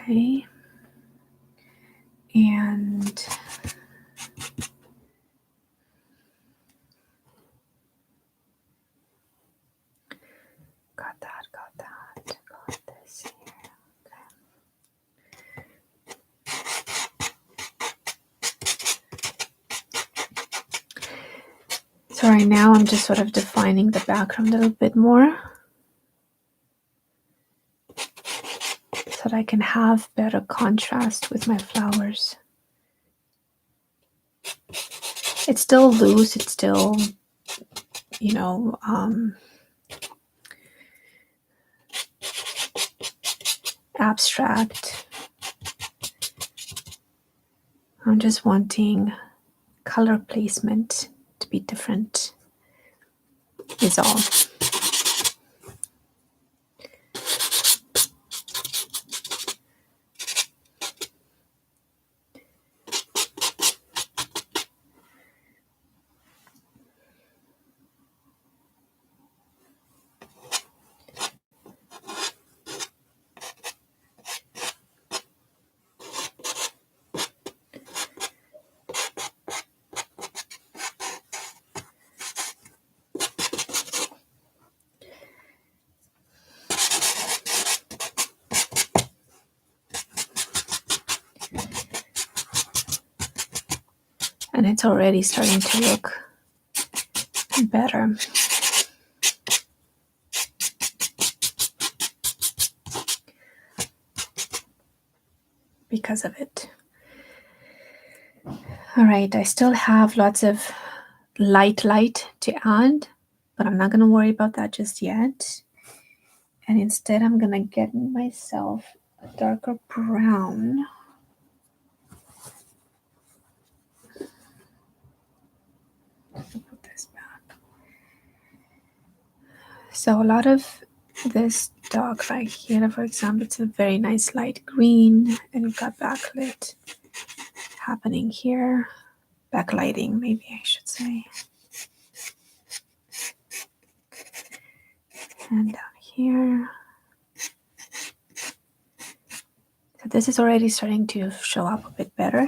[SPEAKER 1] Okay. And got this here. Okay. So right now I'm just sort of defining the background a little bit more so that I can have better contrast with my flowers. It's still loose, it's still, you know, abstract. I'm just wanting color placement to be different is all. And it's already starting to look better. Because of it. All right, I still have lots of light to add, but I'm not going to worry about that just yet. And instead, I'm going to get myself a darker brown. Put this back. So a lot of this dark right here, for example, it's a very nice light green, and you've got backlit happening here. Backlighting, maybe I should say. And down here. So this is already starting to show up a bit better.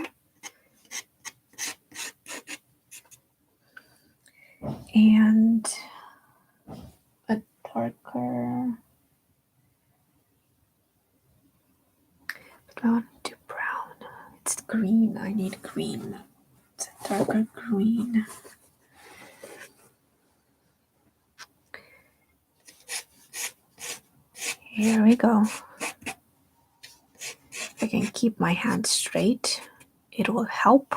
[SPEAKER 1] And a darker, but I want to do brown. It's green. I need green. It's a darker green. Here we go. If I can keep my hand straight, it will help.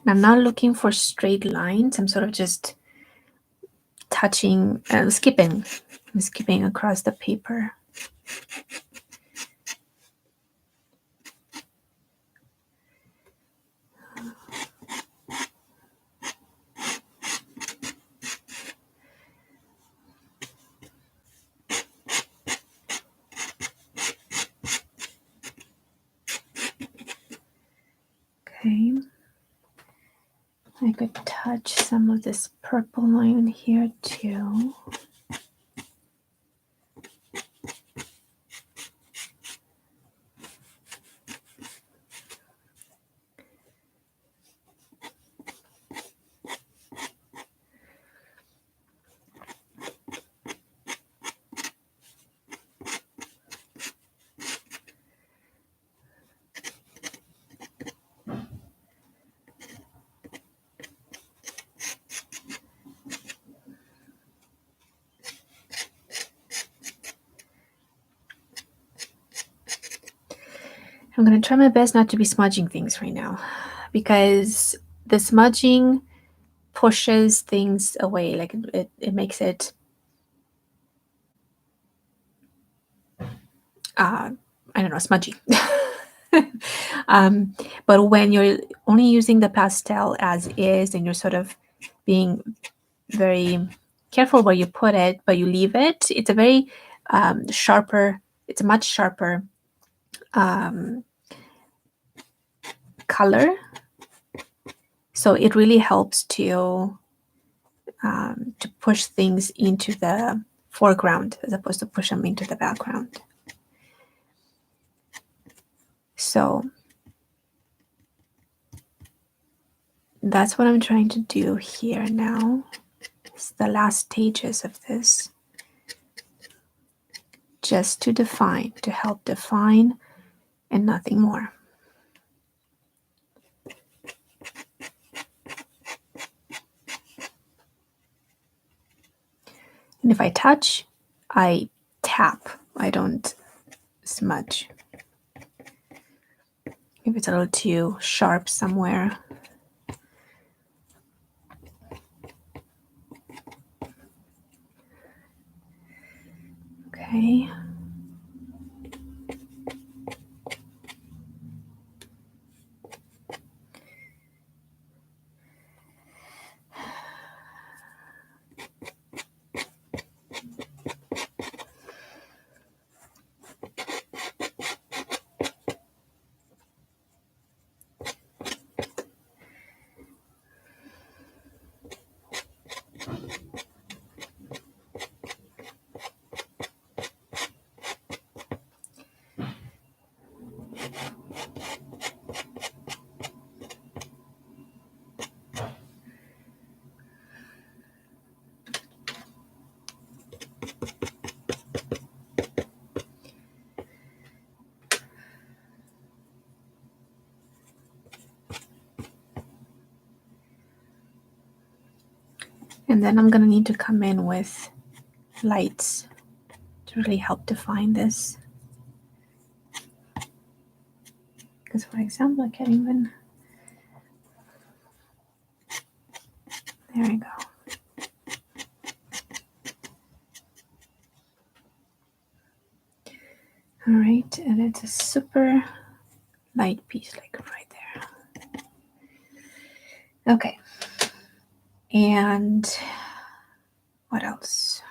[SPEAKER 1] And I'm not looking for straight lines. I'm sort of just touching, skipping. I'm skipping across the paper. Okay. I could touch some of this purple line here too. I'm going to try my best not to be smudging things right now, because the smudging pushes things away. Like it makes it, I don't know, smudgy. But when you're only using the pastel as is, and you're sort of being very careful where you put it, but you leave it, it's a very sharper, it's a much sharper color, So it really helps to push things into the foreground as opposed to push them into the background. So that's what I'm trying to do here now. It's the last stages of this. Just to define, to help define, and nothing more. And if I touch, I tap. I don't smudge. If it's a little too sharp somewhere. Okay. And then I'm going to need to come in with lights to really help define this. Because, for example, I can't even... There we go. All right, and it's a super light piece, like right there. Okay. And what else?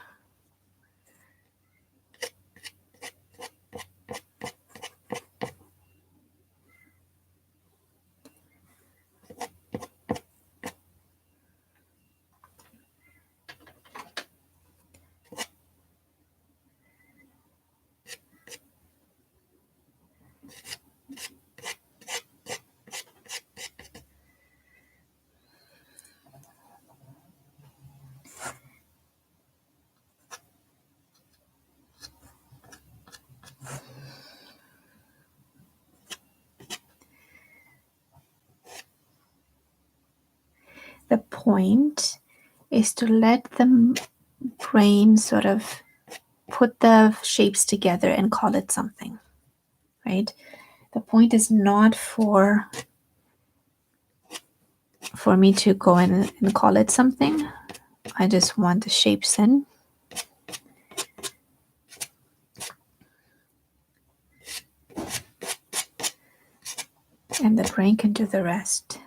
[SPEAKER 1] The point is to let the brain sort of put the shapes together and call it something, right? The point is not for me to go in and call it something. I just want the shapes in. And the brain can do the rest.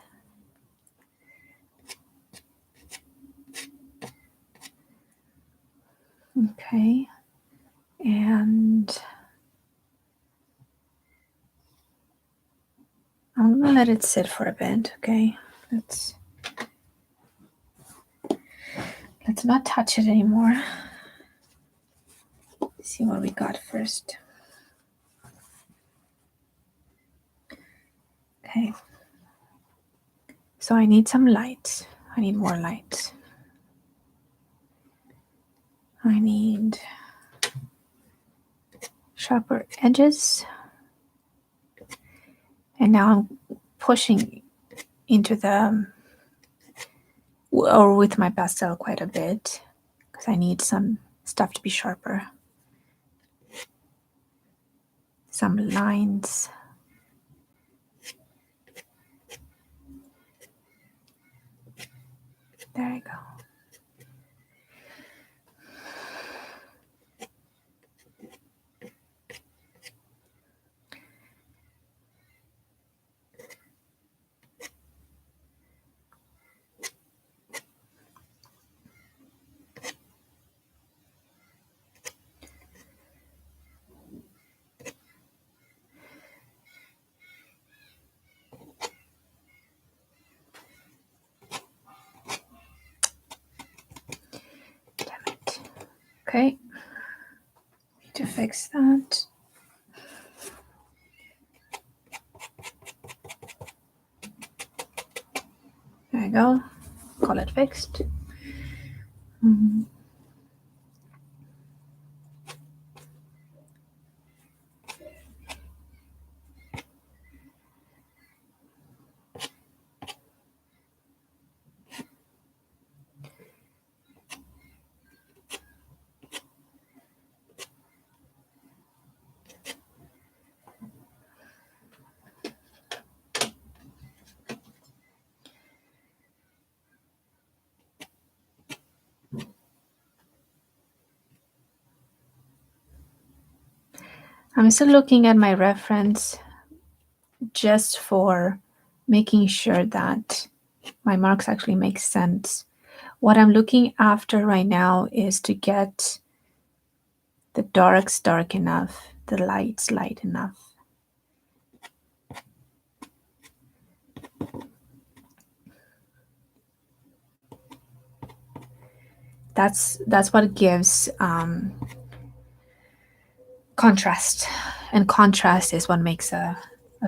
[SPEAKER 1] Okay. And I'm gonna let it sit for a bit, okay? Let's not touch it anymore. See what we got first. Okay. So I need some light. I need more light. I need sharper edges. And now I'm pushing into the, or with my pastel quite a bit, because I need some stuff to be sharper. Some lines. There I go. Okay, to fix that. There we go. Call it fixed. I'm still looking at my reference just for making sure that my marks actually make sense. What I'm looking after right now is to get the darks dark enough, the lights light enough. That's what gives contrast, and contrast is what makes a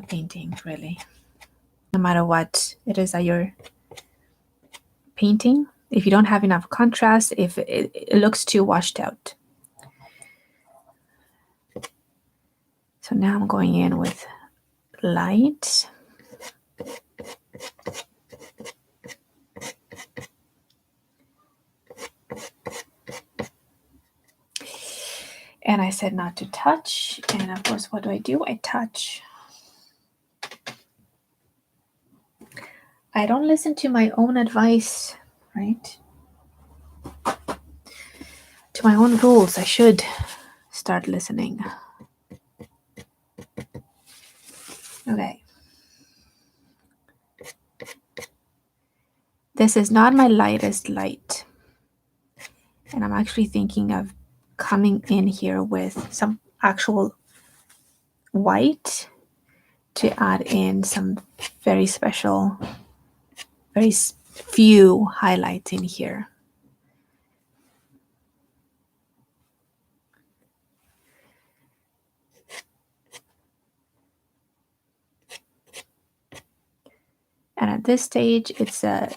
[SPEAKER 1] painting, really. No matter what it is that you're painting, if you don't have enough contrast, if it looks too washed out. So now I'm going in with light. And I said not to touch. And of course, what do? I touch. I don't listen to my own advice, right? To my own rules. I should start listening. Okay. This is not my lightest light. And I'm actually thinking of coming in here with some actual white to add in some very special, very few highlights in here. And at this stage, it's a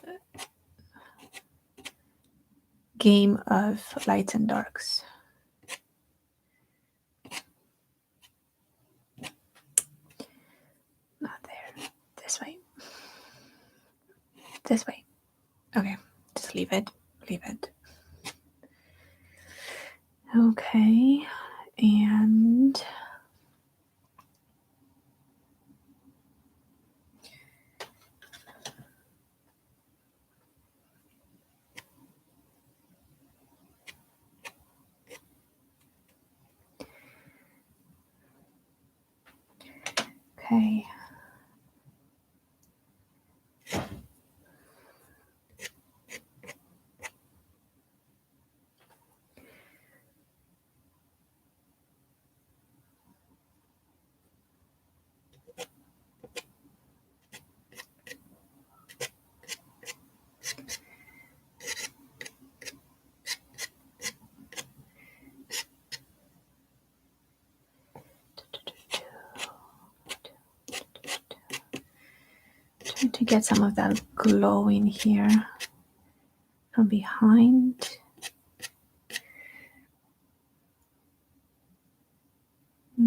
[SPEAKER 1] game of lights and darks. Not there. This way. This way. Okay. Just leave it. Leave it. Okay. And okay. Trying to get some of that glow in here from behind.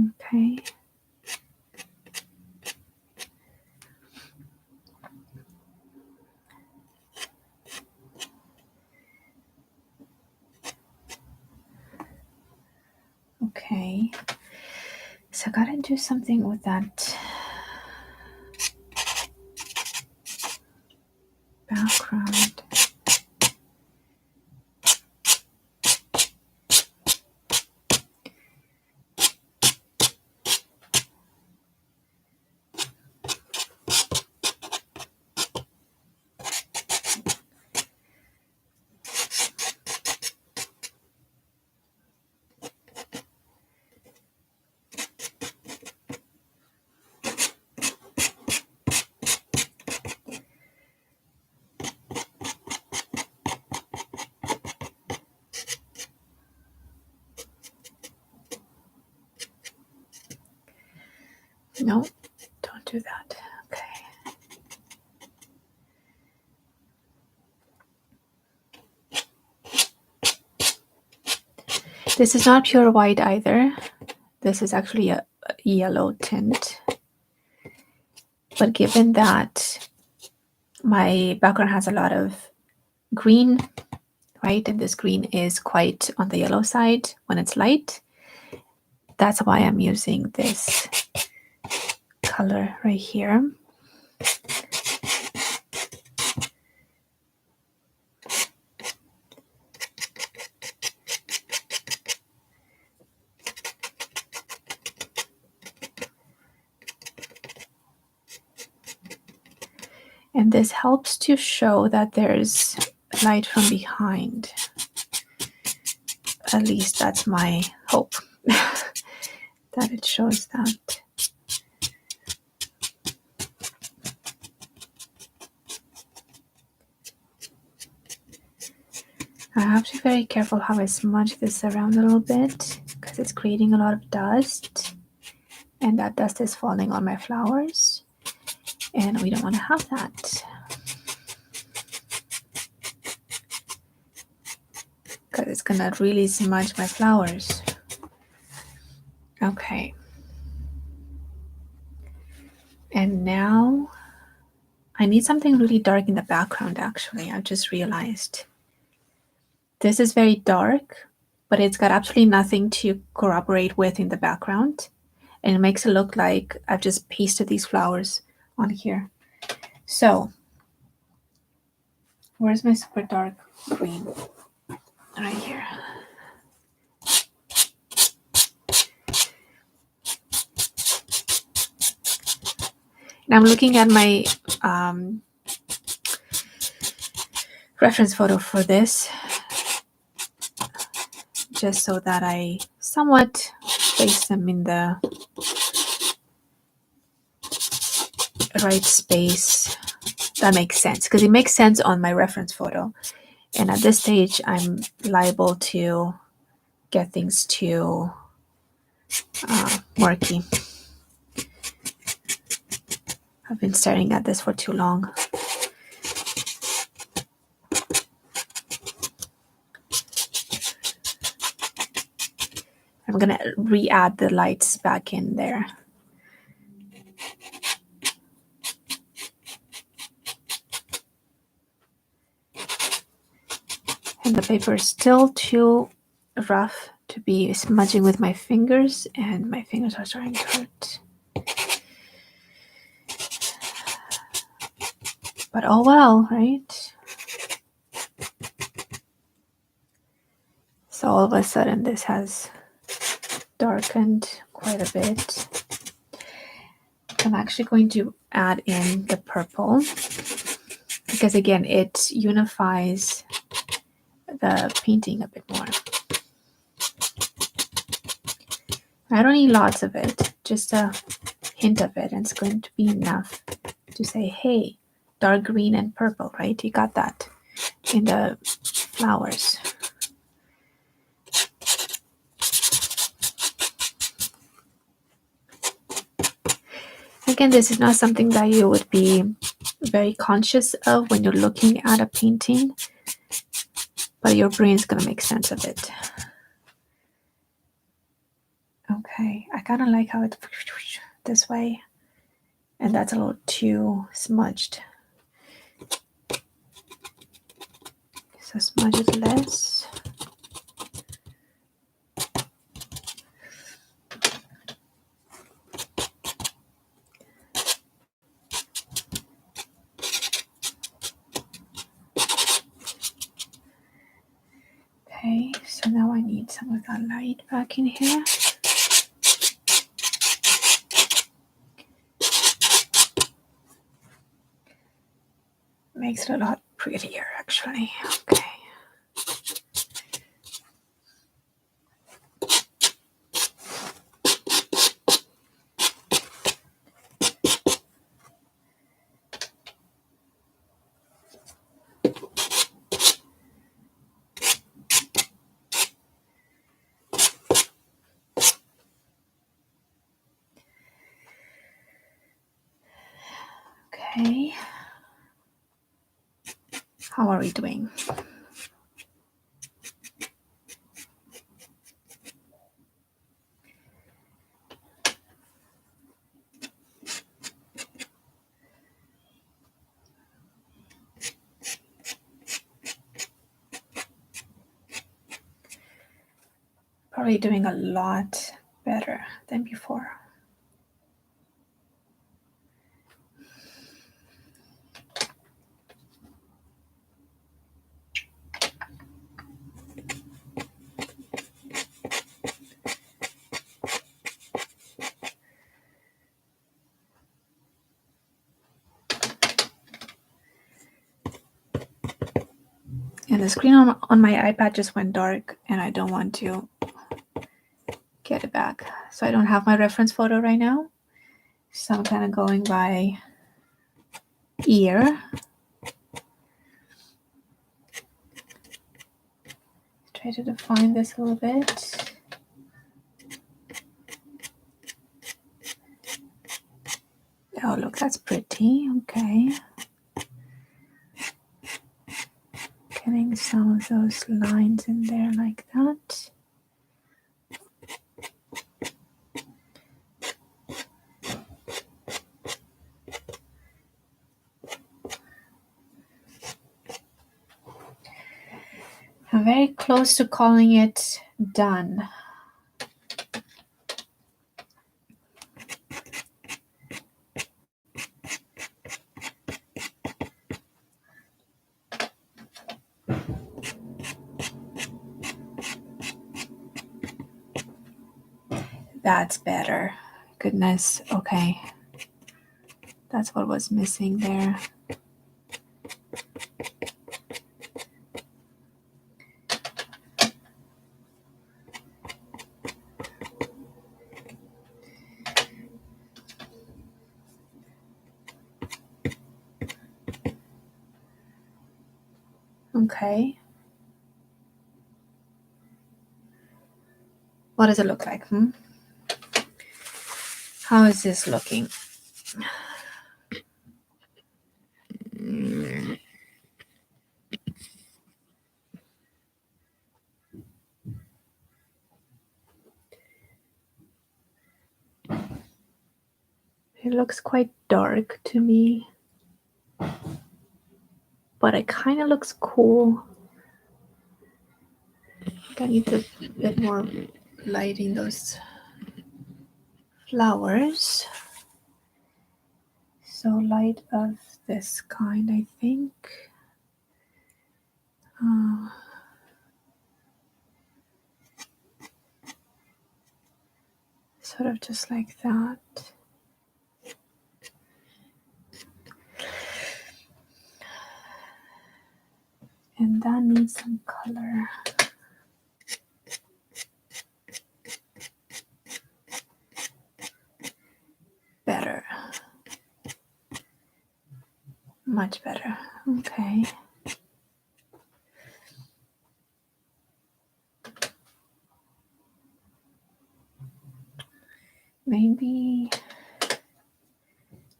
[SPEAKER 1] Okay. Okay. So I gotta do something with that background. No, don't do that. Okay. This is not pure white either. This is actually a yellow tint. But given that my background has a lot of green, right? And this green is quite on the yellow side when it's light. That's why I'm using this color right here. And this helps to show that there's light from behind. At least that's my hope, that it shows that. I have to be very careful how I smudge this around a little bit because it's creating a lot of dust, and that dust is falling on my flowers, and we don't want to have that because it's gonna really smudge my flowers. Okay. And now I need something really dark in the background, actually. I just realized. This is very dark, but it's got absolutely nothing to corroborate with in the background. And it makes it look like I've just pasted these flowers on here. So, where's my super dark green? Right here. And I'm looking at my reference photo for this, just so that I somewhat place them in the right space. That makes sense because it makes sense on my reference photo. And at this stage, I'm liable to get things too murky. I've been staring at this for too long. I'm gonna re-add the lights back in there. And the paper is still too rough to be smudging with my fingers, and my fingers are starting to hurt. But oh well, right? So all of a sudden this has darkened quite a bit. I'm actually going to add in the purple because again it unifies the painting a bit more. I don't need lots of it, just a hint of it, and it's going to be enough to say, hey, dark green and purple, right? You got that in the flowers. Again, this is not something that you would be very conscious of when you're looking at a painting, but your brain's gonna make sense of it. Okay, I kind of like how it's this way, and that's a little too smudged. So smudge it less. Okay, so now I need some of that light back in here. Makes it a lot prettier, actually. Okay. Okay. How are we doing? Probably doing a lot better than before. And the screen on my iPad just went dark, and I don't want to get it back. So I don't have my reference photo right now. So I'm kind of going by ear. Try to define this a little bit. Oh, look, that's pretty. Okay. Getting some of those lines in there like that. I'm very close to calling it done. That's better. Goodness. Okay. That's what was missing there. Okay. What does it look like? How is this looking? It looks quite dark to me, but it kind of looks cool. I need a bit more light in those flowers. So light of this kind, I think. Sort of just like that. And that needs some color. Better. Much better. Okay. Maybe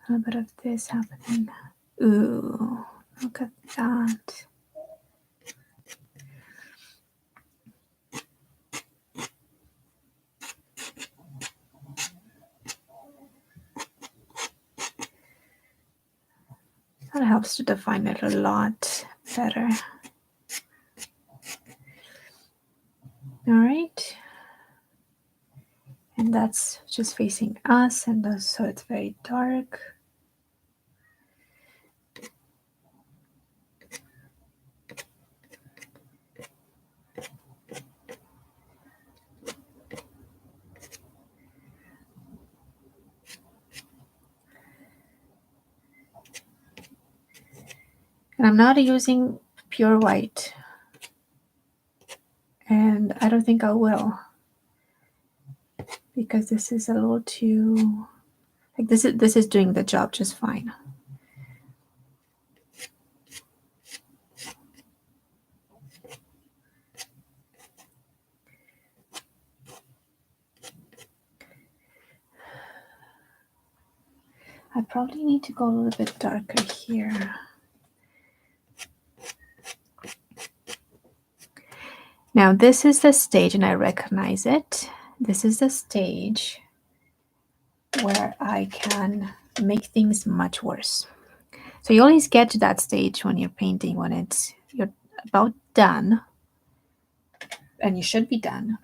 [SPEAKER 1] a bit of this happening. Ooh, look at that. That helps to define it a lot better. All right. And that's just facing us, and so it's very dark. And I'm not using pure white, and I don't think I will, because this is a little too, like, this is doing the job just fine. I probably need to go a little bit darker here. Now this is the stage, and I recognize it. This is the stage where I can make things much worse. So you always get to that stage when you're painting, when you're about done, and you should be done.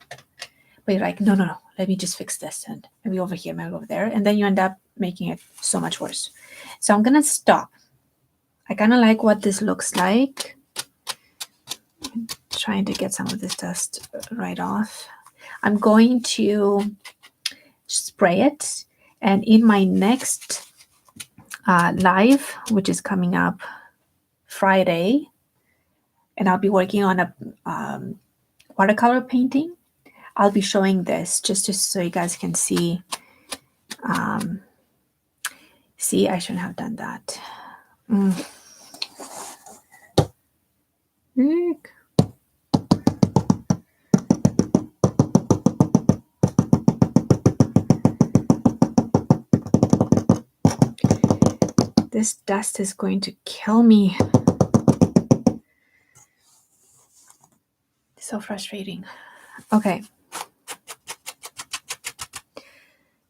[SPEAKER 1] But you're like, no, let me just fix this, and maybe over here, maybe over there, and then you end up making it so much worse. So I'm gonna stop. I kind of like what this looks like. I'm trying to get some of this dust right off. I'm going to spray it, and in my next live, which is coming up Friday, and I'll be working on a watercolor painting. I'll be showing this just so you guys can see. See, I shouldn't have done that. This dust is going to kill me. It's so frustrating. Okay.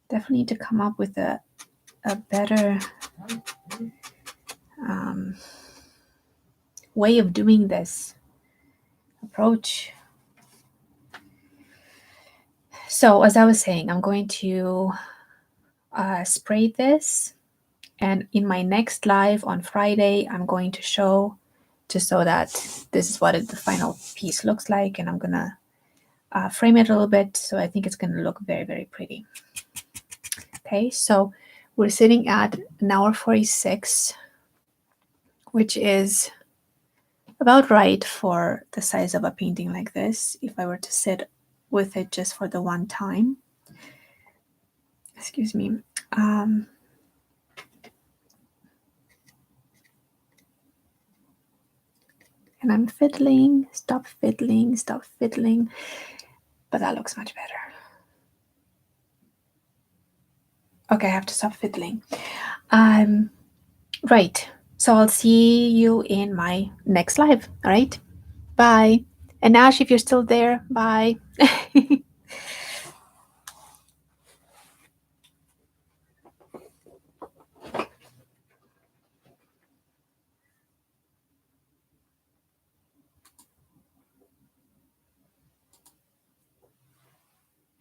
[SPEAKER 1] Definitely need to come up with a better way of doing this approach. So as I was saying, I'm going to spray this, and in my next live on Friday, I'm going to show, just so that this is what the final piece looks like, and I'm gonna frame it a little bit, so I think it's gonna look very, very pretty. Okay, so we're sitting at 1:46, which is about right for the size of a painting like this, if I were to sit with it just for the one time. Excuse me. And I'm fiddling, stop fiddling, but that looks much better. Okay, I have to stop fiddling. Right, so I'll see you in my next live. All right, bye. And Ash, if you're still there, bye.